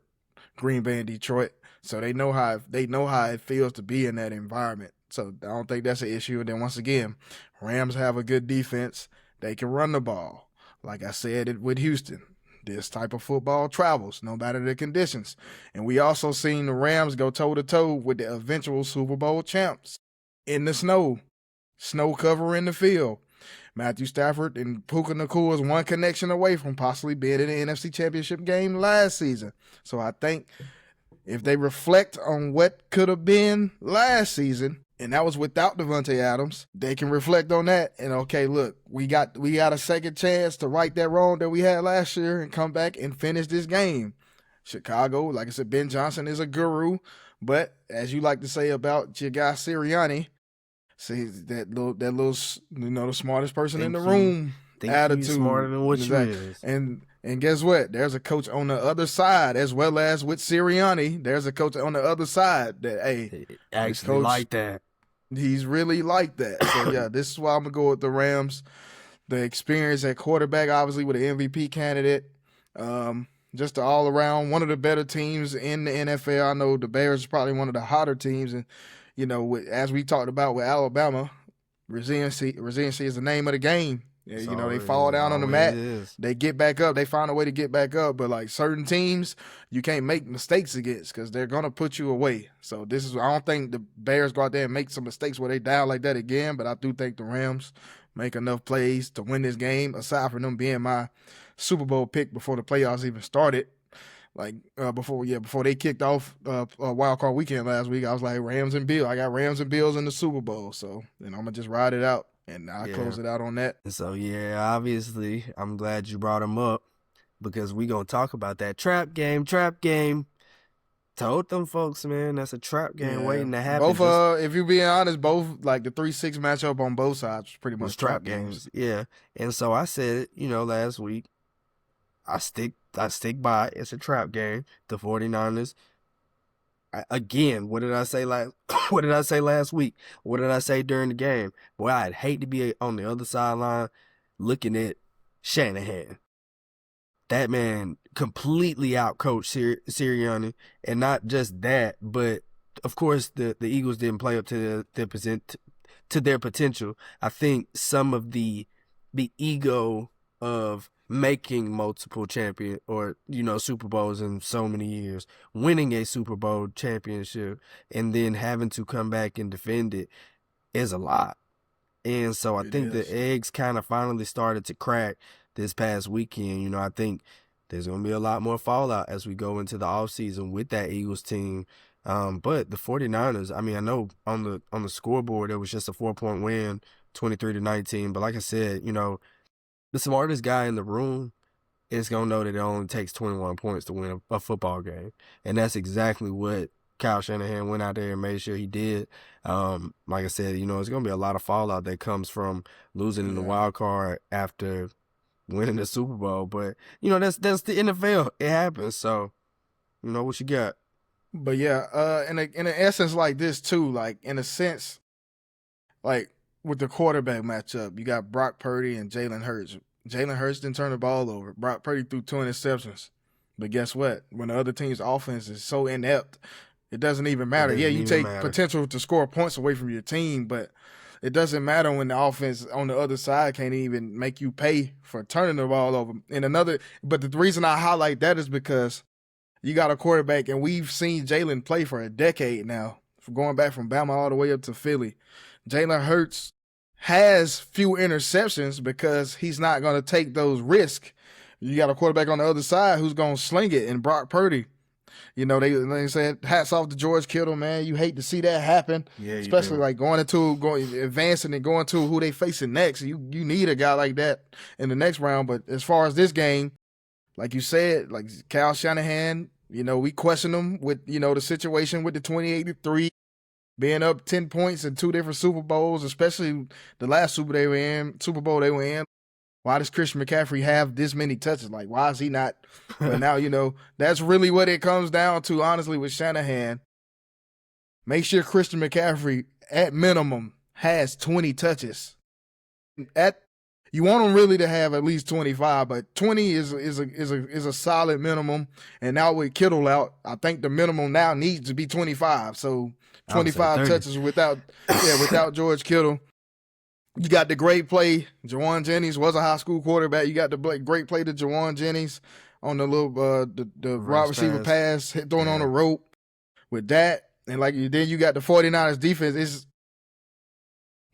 Green Bay and Detroit. So they know how it feels to be in that environment. So I don't think that's an issue. And then once again, Rams have a good defense. They can run the ball. Like I said it with Houston, this type of football travels no matter the conditions. And we also seen the Rams go toe-to-toe with the eventual Super Bowl champs in the snow covering the field. Matthew Stafford and Puka Nacua is one connection away from possibly being in the NFC Championship game last season. So I think if they reflect on what could have been last season, and that was without Devontae Adams, they can reflect on that and, okay, look, we got a second chance to right that wrong that we had last year and come back and finish this game. Chicago, like I said, Ben Johnson is a guru, but as you like to say about your guy Sirianni, see that little, the smartest person in the room attitude.
Smarter than what you is.
And guess what? There's a coach on the other side, as well as with Sirianni. There's a coach on the other side that, hey,
actually
coach,
like that.
He's really like that. So yeah, this is why I'm gonna go with the Rams. The experience at quarterback, obviously with an MVP candidate. Just all around one of the better teams in the NFL. I know the Bears is probably one of the hotter teams, and as we talked about with Alabama, resiliency is the name of the game. They fall down on the mat, they get back up, they find a way to get back up. But like certain teams, you can't make mistakes against because they're gonna put you away. So I don't think the Bears go out there and make some mistakes where they down like that again. But I do think the Rams make enough plays to win this game. Aside from them being my Super Bowl pick before the playoffs even started. Like before they kicked off wild card weekend last week, I was like Rams and Bills. I got Rams and Bills in the Super Bowl, so I'm gonna just ride it out, and I close it out on that.
So yeah, obviously, I'm glad you brought them up because we gonna talk about that trap game. Told them folks, man, that's a trap game waiting to happen.
Both, if you being honest, both like the 3-6 matchup on both sides was pretty much trap games.
Yeah, and so I said, last week, I stick by it. It's a trap game. The 49ers. Again, what did I say what did I say last week? What did I say during the game? Boy, I'd hate to be on the other sideline looking at Shanahan. That man completely outcoached Sirianni, and not just that, but of course the Eagles didn't play up to their potential. I think some of the ego of making multiple champion or Super Bowls in so many years, winning a Super Bowl championship, and then having to come back and defend it is a lot. And so I think the eggs kind of finally started to crack this past weekend. I think there's going to be a lot more fallout as we go into the offseason with that Eagles team. But the 49ers, I mean, I know on the scoreboard it was just a 4-point win, 23-19. But like I said, the smartest guy in the room is going to know that it only takes 21 points to win a football game. And that's exactly what Kyle Shanahan went out there and made sure he did. Like I said, it's going to be a lot of fallout that comes from losing in the wild card after winning the Super Bowl. But, that's the NFL. It happens. So, what you got?
But yeah, in an essence like this too, like in a sense, like with the quarterback matchup, you got Brock Purdy and Jalen Hurts. Jalen Hurts didn't turn the ball over. Brock Purdy threw 2 interceptions. But guess what? When the other team's offense is so inept, it doesn't even matter. You take potential to score points away from your team, but it doesn't matter when the offense on the other side can't even make you pay for turning the ball over. But the reason I highlight that is because you got a quarterback, and we've seen Jalen play for a decade now, going back from Bama all the way up to Philly. Jalen Hurts has few interceptions because he's not going to take those risks. You got a quarterback on the other side who's going to sling it, and Brock Purdy. They said hats off to George Kittle, man. You hate to see that happen, especially like advancing and going to who they facing next. You need a guy like that in the next round. But as far as this game, like you said, like Kyle Shanahan, we question him with the situation with the 28-3. Being up 10 points in 2 different Super Bowls, especially the last Super Bowl they were in. Why does Christian McCaffrey have this many touches? Like, why is he not? But now, that's really what it comes down to, honestly, with Shanahan. Make sure Christian McCaffrey, at minimum, has 20 touches. you want them really to have at least 25, but 20 is a solid minimum. And now with Kittle out, I think the minimum now needs to be 25. So 25 touches without George Kittle. You got the great play. Jawan Jennings was a high school quarterback. You got the great play to Jawan Jennings on the little the wide receiver pass thrown on the rope with that. And then you got the 49ers defense. It's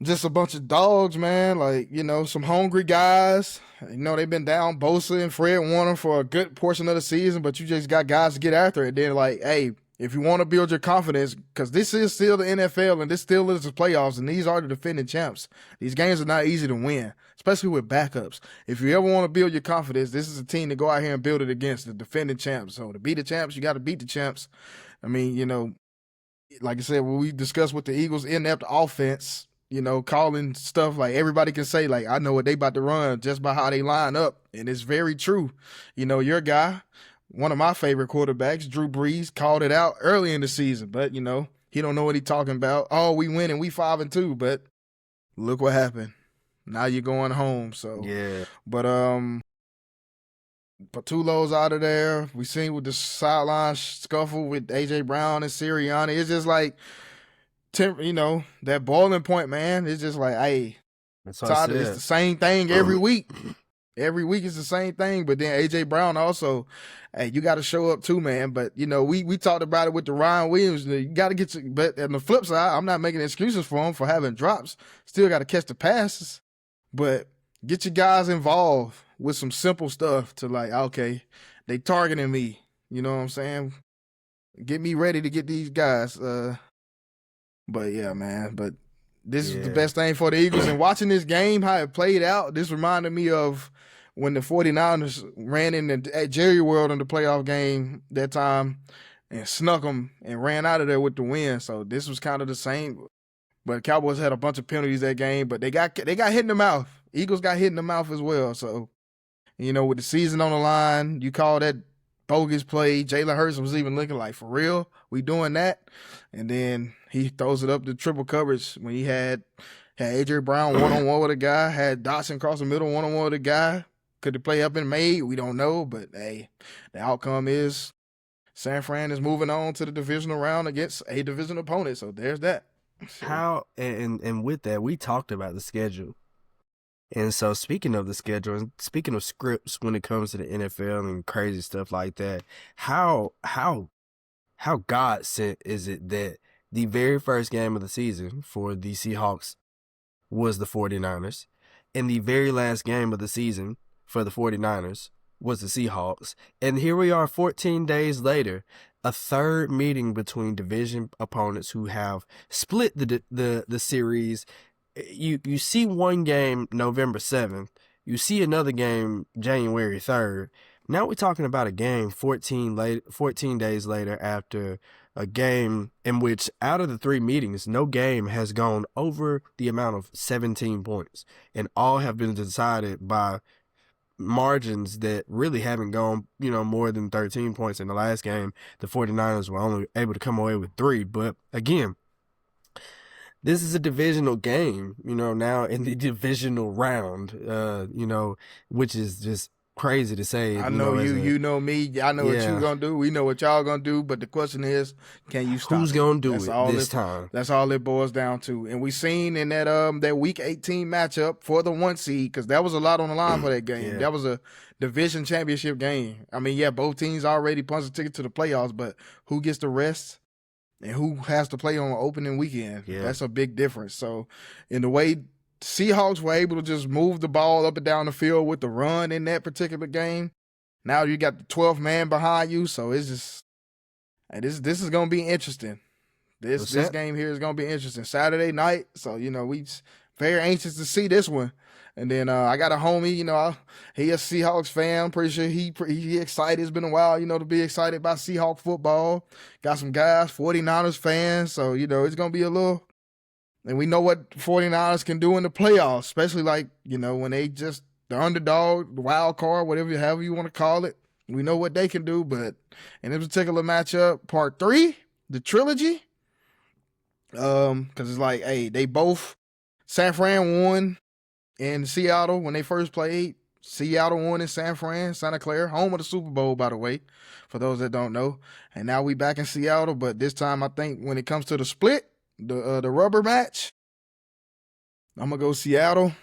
just a bunch of dogs, man. Like, some hungry guys. They've been down Bosa and Fred Warner for a good portion of the season, but you just got guys to get after it. Then, hey, if you want to build your confidence, because this is still the NFL and this still is the playoffs, and these are the defending champs. These games are not easy to win, especially with backups. If you ever want to build your confidence, this is a team to go out here and build it against, the defending champs. So to beat the champs, you got to beat the champs. I mean, like I said, when we discussed with the Eagles' inept offense, calling stuff like everybody can say, like, I know what they about to run just by how they line up. And it's very true. Your guy, one of my favorite quarterbacks, Drew Brees, called it out early in the season. But, he don't know what he's talking about. Oh, we win and we 5-2. But look what happened. Now you're going home. So,
yeah.
But, Patulo's out of there. We seen with the sideline scuffle with A.J. Brown and Sirianni. It's just like, that boiling point, man. It's just like, hey,
it's
the same thing every week. Every week is the same thing. But then A.J. Brown also, hey, you got to show up too, man. But, we talked about it with the Ryan Williams. You got to get but on the flip side, I'm not making excuses for him for having drops. Still got to catch the passes. But get your guys involved with some simple stuff to like, okay, they targeting me. You know what I'm saying? Get me ready to get these guys. But yeah, man. But this is the best thing for the Eagles. And watching this game, how it played out, this reminded me of when the 49ers ran at Jerry World in the playoff game that time and snuck them and ran out of there with the win. So this was kind of the same. But Cowboys had a bunch of penalties that game, but they got hit in the mouth. Eagles got hit in the mouth as well. So, with the season on the line, you call that bogus play. Jalen Hurts was even looking like, for real, we doing that? And then he throws it up to triple coverage when he had A.J. Brown one-on-one with a guy, had Dotson across the middle one-on-one with a guy. Could the play have been made? We don't know, but hey, the outcome is San Fran is moving on to the divisional round against a divisional opponent. So there's that.
How and with that, we talked about the schedule. And so speaking of the schedule and speaking of scripts when it comes to the NFL and crazy stuff like that, how God sent is it that the very first game of the season for the Seahawks was the 49ers, and the very last game of the season for the 49ers was the Seahawks. And here we are 14 days later, a third meeting between division opponents who have split the series. You see one game November 7th. You see another game January 3rd. Now we're talking about a game 14 days later after a game in which out of the three meetings, no game has gone over the amount of 17 points. And all have been decided by margins that really haven't gone, more than 13 points. In the last game, the 49ers were only able to come away with 3. But again, this is a divisional game, now in the divisional round, which is just crazy to say.
I know you know me. I know what you're going to do. We know what y'all going to do. But the question is, can you stop
Who's going to do it this time?
That's all it boils down to. And we seen in that Week 18 matchup for the 1 seed, because that was a lot on the line for that game. That was a division championship game. I mean, both teams already punched a ticket to the playoffs, but who gets the rest? And who has to play on opening weekend? Yeah. That's a big difference. So, in the way Seahawks were able to just move the ball up and down the field with the run in that particular game, now you got the 12th man behind you. So, it's just this is going to be interesting. This game here is going to be interesting. Saturday night. So, we very anxious to see this one. And then I got a homie, he a Seahawks fan. Pretty sure he excited. It's been a while, to be excited about Seahawks football. Got some guys, 49ers fans. So, it's going to be a little – and we know what 49ers can do in the playoffs, especially when they just – the underdog, the wild card, however you want to call it. We know what they can do. But in this particular matchup, part 3, the trilogy, because it's like, hey, they both – San Fran won in Seattle when they first played. Seattle won in Santa Clara, home of the Super Bowl, by the way, for those that don't know. And now we back in Seattle, but this time I think when it comes to the split, the rubber match, I'm going to go Seattle.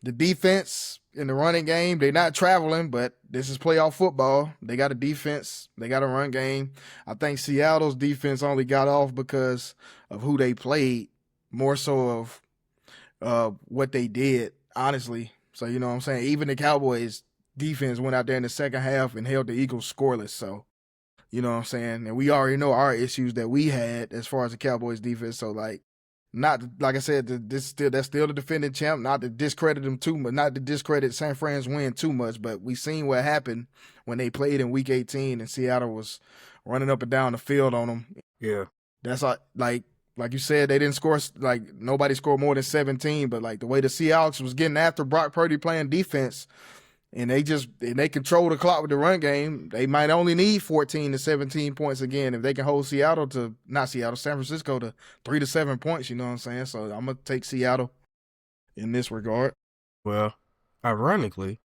The defense in the running game, they're not traveling, but this is playoff football. They got a defense. They got a run game. I think Seattle's defense only got off because of who they played, more so of what they did, honestly. So, you know what I'm saying? Even the Cowboys defense went out there in the second half and held the Eagles scoreless. So, you know what I'm saying? And we already know our issues that we had as far as the Cowboys defense. So, not like I said, that's still the defending champ. Not to discredit them too much, not to discredit San Fran's win too much, but we seen what happened when they played in Week 18 and Seattle was running up and down the field on them.
Yeah,
that's like you said, they didn't score, nobody scored more than 17, but the way the Seahawks was getting after Brock Purdy playing defense, and they control the clock with the run game, they might only need 14 to 17 points again if they can hold San Francisco to 3 to 7 points, you know what I'm saying? So I'm going to take Seattle in this regard.
Well, ironically,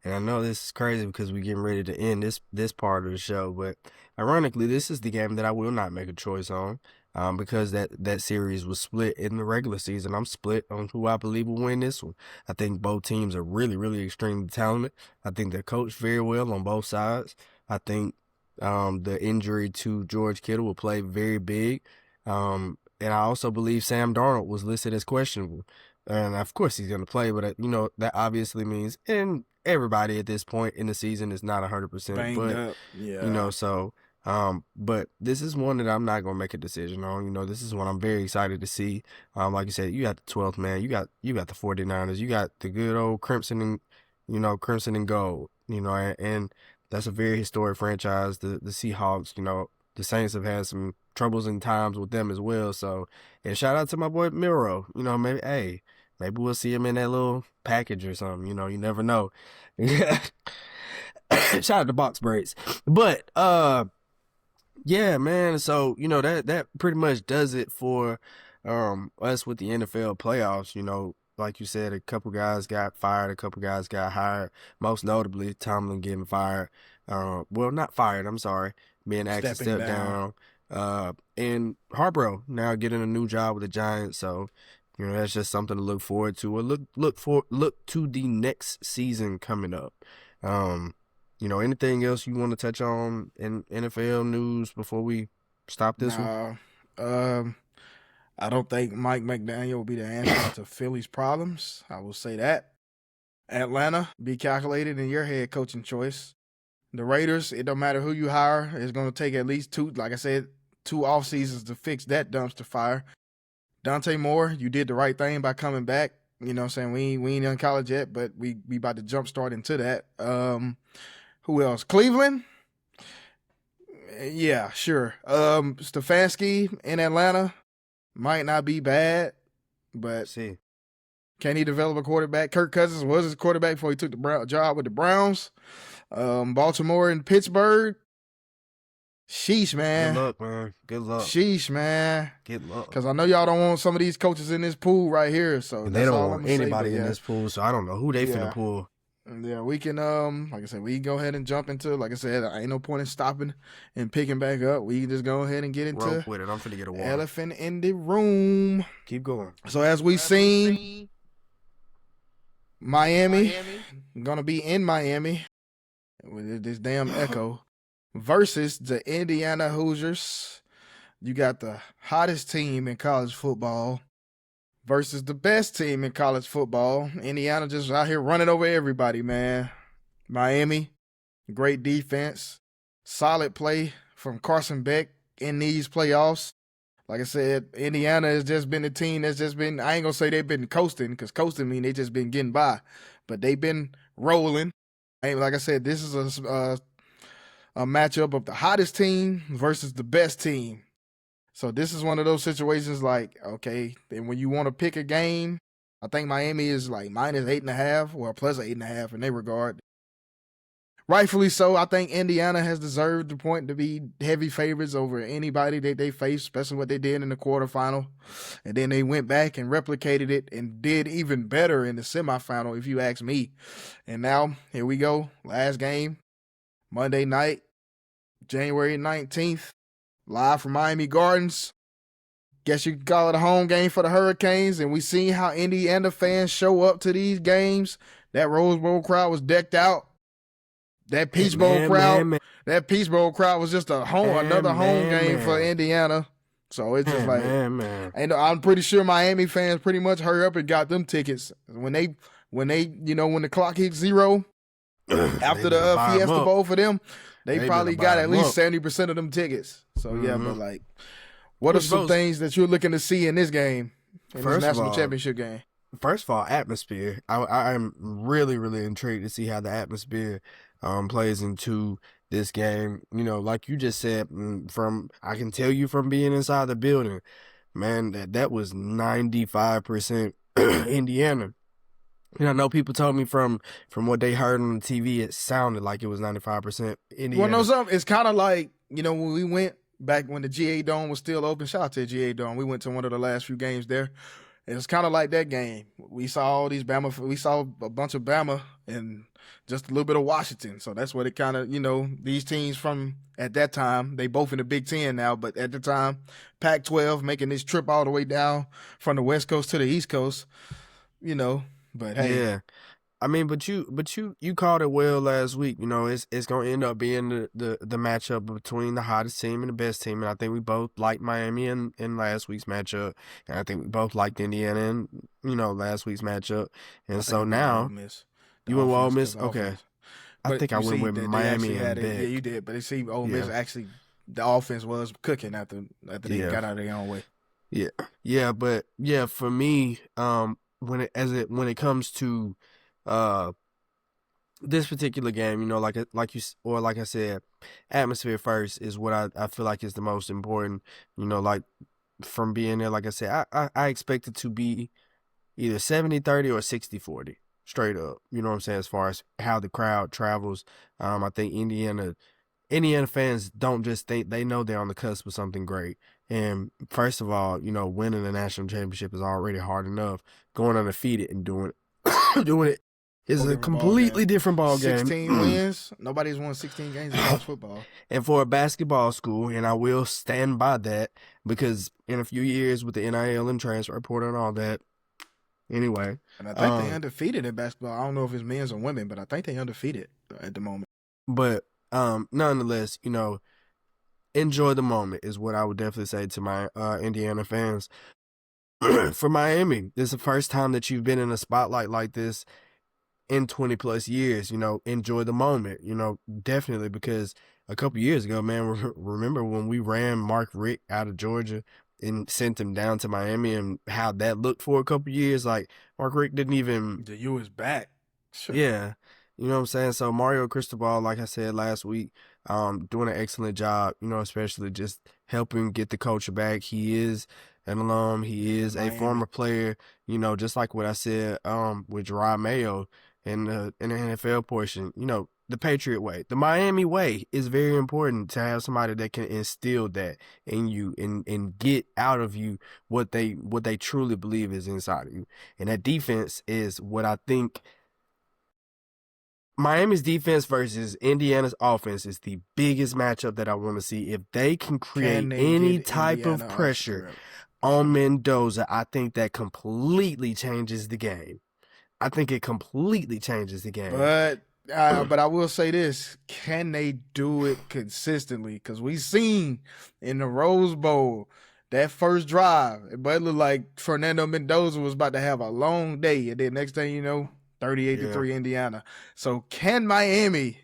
and I know this is crazy because we're getting ready to end this part of the show, but ironically, this is the game that I will not make a choice on. Because that series was split in the regular season. I'm split on who I believe will win this one. I think both teams are really, really extremely talented. I think they're coached very well on both sides. I think the injury to George Kittle will play very big. And I also believe Sam Darnold was listed as questionable. And of course he's going to play, but that obviously means, and everybody at this point in the season is not 100%.
Banged up. Yeah.
But this is one that I'm not gonna make a decision on. This is one I'm very excited to see. Like you said, you got the 12th man, you got the 49ers, you got the good old Crimson and Gold. And that's a very historic franchise. The Seahawks, the Saints have had some troubles and times with them as well. So, and shout out to my boy Miro. Maybe we'll see him in that little package or something. You never know. Shout out to Box Braids, but yeah, man. So, that pretty much does it for us with the NFL playoffs. Like you said, a couple guys got fired, a couple guys got hired, most notably Tomlin getting fired. Well, not fired, I'm sorry, being asked to step down. And Harbaugh now getting a new job with the Giants. So, that's just something to look forward to, or look to the next season coming up. Anything else you want to touch on in NFL news before we stop this one?
I don't think Mike McDaniel will be the answer to Philly's problems. I will say that. Atlanta, be calculated in your head coaching choice. The Raiders, it don't matter who you hire. It's going to take at least two off seasons to fix that dumpster fire. Dante Moore, you did the right thing by coming back. You know what I'm saying? We ain't in college yet, but we about to jump start into that. Who else? Cleveland? Yeah, sure. Stefanski in Atlanta might not be bad, but can he develop a quarterback? Kirk Cousins was his quarterback before he took the job with the Browns. Baltimore and Pittsburgh. Sheesh, man.
Good luck, man. Good luck.
Sheesh, man.
Good luck.
Because I know y'all don't want some of these coaches in this pool right here. So
and they don't want anybody in this pool, so I don't know who they finna pull.
Yeah, we can, like I said, we can go ahead and jump into, like I said, ain't no point in stopping and picking back up. We can just go ahead and get into
rope with it. I'm finna get a water.
Elephant in the room.
Keep going.
So as we seen, Miami, gonna be in Miami with this damn echo versus the Indiana Hoosiers. You got the hottest team in college football versus the best team in college football. Indiana just out here running over everybody, man. Miami, great defense, solid play from Carson Beck in these playoffs. Like I said, Indiana has just been a team that's just been, I ain't going to say they've been coasting, because coasting mean they just been getting by, but they've been rolling. Like I said, this is a matchup of the hottest team versus the best team. So this is one of those situations okay, then when you want to pick a game, I think Miami is minus 8.5 or plus 8.5 in their regard. rightfully so. I think Indiana has deserved the point to be heavy favorites over anybody that they faced, especially what they did in the quarterfinal. And then they went back and replicated it and did even better in the semifinal, if you ask me. And now, here we go. Last game, Monday night, January 19th, live from Miami Gardens. Guess you could call it a home game for the Hurricanes. And we seen how Indiana fans show up to these games. That Rose Bowl crowd was decked out. That Peach Bowl crowd, that Peach Bowl crowd was just another home game for Indiana. So it's just and I'm pretty sure Miami fans pretty much hurry up and got them tickets when the clock hit zero after the Fiesta Bowl for them. They probably got at least 70% of them tickets. So but like, what are some things that you're looking to see in this game, in this national championship game?
First of all, atmosphere. I'm really, really intrigued to see how the atmosphere plays into this game. You know, like you just said, I can tell you from being inside the building, man, that was 95% Indiana. And I know people told me from what they heard on the TV, it sounded like it was 95% Indiana.
Well, no, something. It's kind of like, when we went back when the GA Dome was still open. Shout out to the GA Dome. We went to one of the last few games there. It's kind of like that game. We saw all these Bama. We saw a bunch of Bama and just a little bit of Washington. So that's what it kind of, these teams from at that time, they both in the Big Ten now, but at the time, Pac-12 making this trip all the way down from the West Coast to the East Coast, But hey,
yeah. I mean, but you called it well last week. It's gonna end up being the matchup between the hottest team and the best team. And I think we both liked Miami in last week's matchup, and I think we both liked Indiana in last week's matchup. And so now you went with Ole Miss. Okay, I think I went with Miami and
yeah, you did. But it seemed Ole Miss actually the offense was cooking after they got out of their own way.
Yeah, but for me, when it comes to this particular game, like I said, atmosphere first is what I feel like is the most important. Like from being there, like I said, I expect it to be either 70-30 or 60-40, straight up. You know what I'm saying? As far as how the crowd travels, I think Indiana fans don't just think, they know they're on the cusp of something great. And first of all, winning the national championship is already hard enough. Going undefeated and doing it is a completely different ball game.
16 wins. Nobody's won 16 games in college football.
And for a basketball school, and I will stand by that, because in a few years with the NIL and transfer portal and all that, anyway.
And I think they undefeated in basketball. I don't know if it's men's or women, but I think they undefeated at the moment.
But nonetheless, enjoy the moment is what I would definitely say to my Indiana fans. For Miami, this is the first time that you've been in a spotlight like this in 20 plus years. Enjoy the moment, definitely, because a couple years ago, man, remember when we ran Mark Richt out of Georgia and sent him down to Miami, and how that looked for a couple years? Like, Mark Richt didn't even...
The U is back.
Sure. Yeah. You know what I'm saying? So Mario Cristobal, like I said last week, doing an excellent job, especially just helping get the culture back. He is an alum. He is a former player, just like what I said with Gerard Mayo in the NFL portion. The Patriot way. The Miami way is very important, to have somebody that can instill that in you and get out of you what they truly believe is inside of you. And that defense is what I think... Miami's defense versus Indiana's offense is the biggest matchup that I want to see. If they can create any type of pressure on Mendoza, I think that completely changes the game. I think it completely changes the game.
But I will say this: can they do it consistently? Because we seen in the Rose Bowl that first drive, it looked like Fernando Mendoza was about to have a long day, and then next thing you know, 38-3 Indiana. So can Miami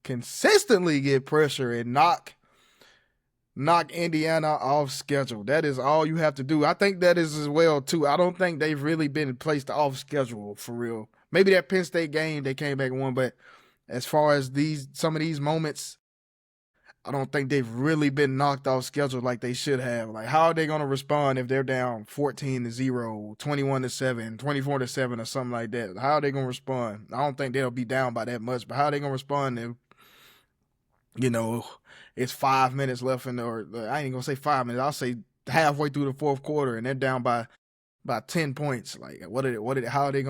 consistently get pressure and knock Indiana off schedule? That is all you have to do. I think that is as well too. I don't think they've really been placed off schedule for real. Maybe that Penn State game they came back and won, but as far as some of these moments, I don't think they've really been knocked off schedule like they should have. Like, how are they going to respond if they're down 14-0, 21-7, 24-7, or something like that? How are they going to respond? I don't think they'll be down by that much, but how are they going to respond you know, it's 5 minutes left or I ain't gonna say 5 minutes. I'll say halfway through the fourth quarter, and they're down by 10 points. Like, how are they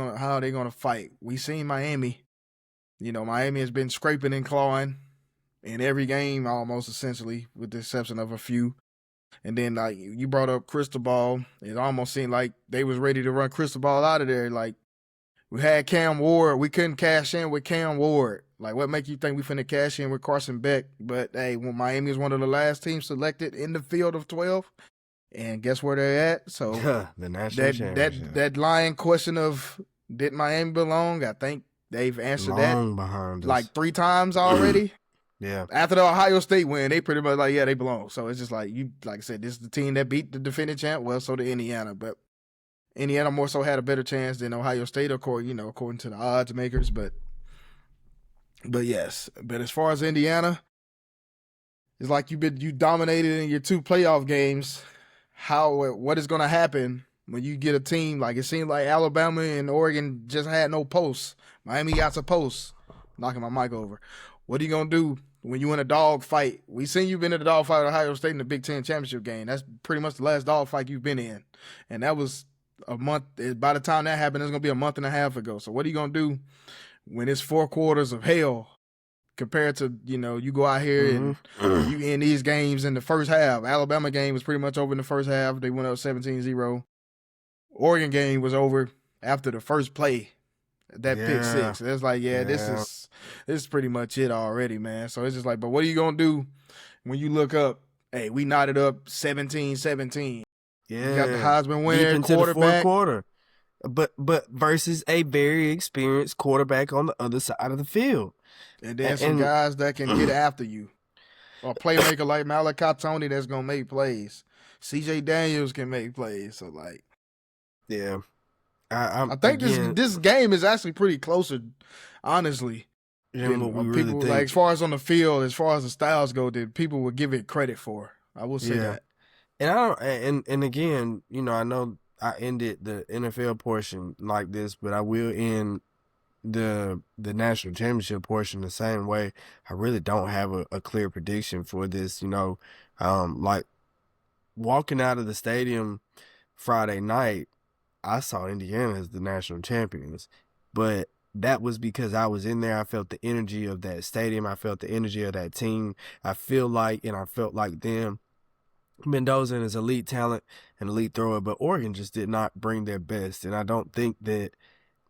gonna fight? We seen Miami. Miami has been scraping and clawing in every game almost, essentially, with the exception of a few. And then, like, you brought up Cristobal. It almost seemed like they was ready to run Cristobal out of there. Like, we had Cam Ward. We couldn't cash in with Cam Ward. Like, what make you think we finna cash in with Carson Beck? But, hey, when Miami is one of the last teams selected in the field of 12, and guess where they're at? So,
the national championship.
That lying question of did Miami belong, I think they've answered
Long behind us.
like 3 times already.
Yeah.
After the Ohio State win, they pretty much like, yeah, they belong. So it's just like like I said, this is the team that beat the defending champ. Well, so did Indiana, but Indiana more so had a better chance than Ohio State, according to the odds makers. But yes, but as far as Indiana, it's like you dominated in your 2 playoff games. What is going to happen when you get a team like it seemed like Alabama and Oregon just had no posts? Miami got some posts. Knocking my mic over. What are you going to do when you in a dog fight? We seen you've been in a dog fight with Ohio State in the Big Ten championship game. That's pretty much the last dog fight you've been in. And that was a month. By the time that happened, it's going to be a month and a half ago. So what are you going to do when it's 4 quarters of hell compared to, you go out here and you end these games in the first half? Alabama game was pretty much over in the first half. They went up 17-0. Oregon game was over after the first play. That pick 6. It's like, this is pretty much it already, man. So it's just like, but what are you going to do when you look up, hey, we knotted up 17-17.
Yeah.
You got the Heisman winner,
into
quarterback.
The fourth quarter. But versus a very experienced quarterback on the other side of the field.
And then some guys that can get after you. Or a playmaker like Malachi Tony that's going to make plays. CJ Daniels can make plays. So, like.
Yeah.
I think this game is actually pretty closer, honestly.
What we
people
really
like as far as on the field, as far as the styles go, that people would give it credit for. I will say that.
And again, I know I ended the NFL portion like this, but I will end the national championship portion the same way. I really don't have a clear prediction for this. Like walking out of the stadium Friday night, I saw Indiana as the national champions, but that was because I was in there. I felt the energy of that stadium. I felt the energy of that team. I felt like them. Mendoza is elite talent and elite thrower, but Oregon just did not bring their best. And I don't think that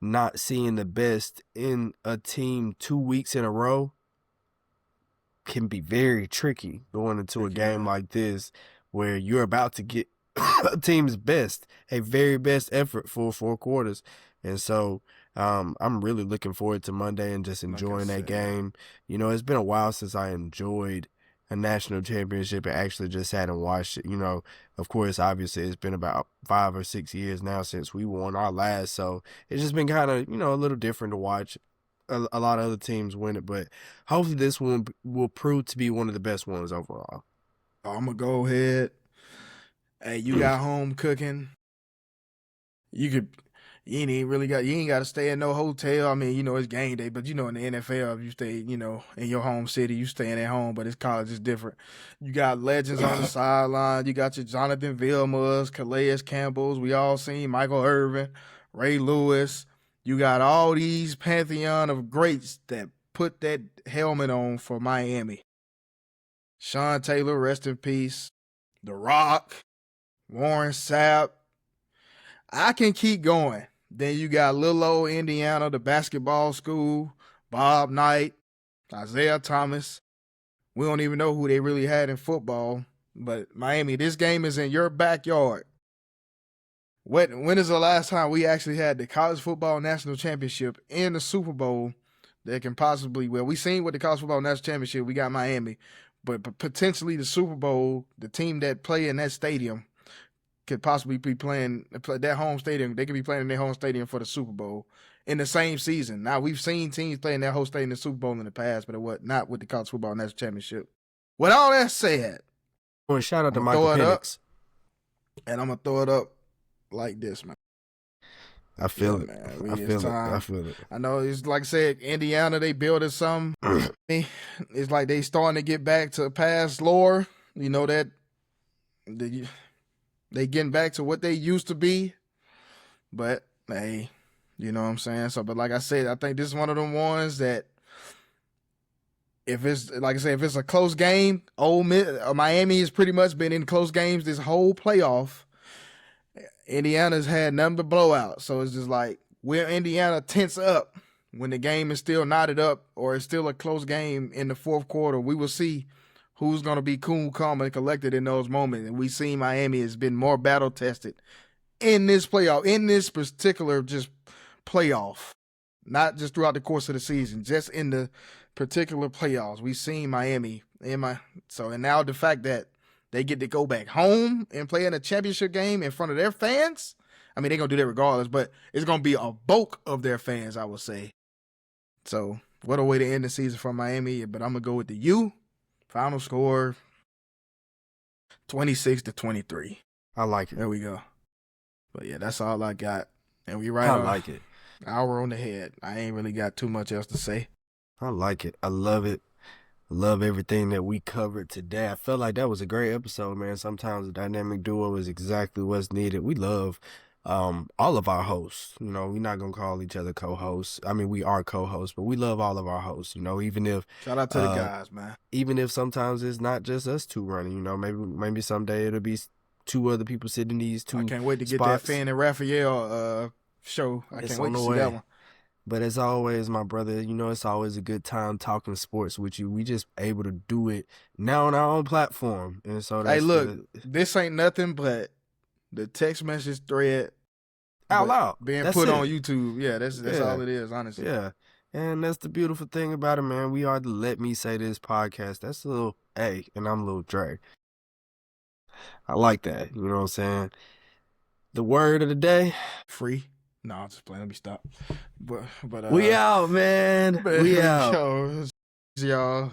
not seeing the best in a team 2 weeks in a row can be very tricky going into a game like this where you're about to get a team's best, a very best effort for 4 quarters. And so I'm really looking forward to Monday and just enjoying that game. It's been a while since I enjoyed a national championship and actually just sat and watched it. Of course, obviously it's been about 5 or 6 years now since we won our last. So it's just been kind of, a little different to watch a lot of other teams win it. But hopefully this one will prove to be one of the best ones overall.
I'm going to go ahead. Hey, you got home cooking. You ain't got to stay in no hotel. I mean, it's game day, but in the NFL, if you stay, in your home city, you staying at home, but it's college is different. You got legends on the sideline. You got your Jonathan Vilmas, Calais Campbells. We all seen Michael Irvin, Ray Lewis. You got all these pantheon of greats that put that helmet on for Miami. Sean Taylor, rest in peace. The Rock. Warren Sapp. I can keep going. Then you got little old Indiana, the basketball school, Bob Knight, Isaiah Thomas. We don't even know who they really had in football. But Miami, this game is in your backyard. When is the last time we actually had the college football national championship and the Super Bowl that can possibly, we seen with the college football national championship, we got Miami, but potentially the Super Bowl, the team that play in that stadium could possibly be playing that home stadium. They could be playing in their home stadium for the Super Bowl in the same season. Now, we've seen teams playing that whole stadium in the Super Bowl in the past, but not with the college football national championship. With all that said,
well, shout out to Michael Penix.
And I'm going to throw it up like this, man.
I
Yeah,
feel it.
man.
I
It's
feel it. I
time.
feel it.
I know it's like I said, Indiana, they building some. It's like they starting to get back to past lore. You know that they getting back to what they used to be. But hey, you know what I'm saying? So, but like I said, I think this is one of them ones that if it's like I said, if it's a close game, Miami has pretty much been in close games this whole playoff. Indiana's had nothing but blowouts. So it's just like will Indiana tense up when the game is still knotted up or it's still a close game in the fourth quarter. We will see who's going to be cool, calm, and collected in those moments. And we see Miami has been more battle tested in this playoff, in this particular just playoff, not just throughout the course of the season, just in the particular playoffs. We've seen Miami and now the fact that they get to go back home and play in a championship game in front of their fans. I mean, they're going to do that regardless, but it's going to be a bulk of their fans, I would say. So, what a way to end the season for Miami. But I'm going to go with the U. Final score, 26-23.
I like it.
There we go. But yeah, that's all I got. And we
I like it.
Hour on the head. I ain't really got too much else to say.
I like it. I love it. Love everything that we covered today. I felt like that was a great episode, man. Sometimes a dynamic duo is exactly what's needed. We love all of our hosts. You know, we're not gonna call each other co-hosts. I mean, we are co-hosts, but we love all of our hosts. You know, even if
shout out to the guys, man.
Even if sometimes it's not just us two running. You know, maybe someday it'll be two other people sitting in these two.
I can't wait to get
spots.
that Fan and Raphael show. I can't wait to see that one.
But as always, my brother, you know, it's always a good time talking sports with you. We just able to do it now on our own platform. And so that's
this ain't nothing but the text message thread
out loud
being put on YouTube. Yeah, that's all it is, honestly.
Yeah. And that's the beautiful thing about it, man. We are the Let Me Say This podcast. That's a little A, and I'm a little Dre. I like that. You know what I'm saying? The word of the day.
Free. No, I'm just playing. Let me stop. But
we out, man. We out.
Y'all.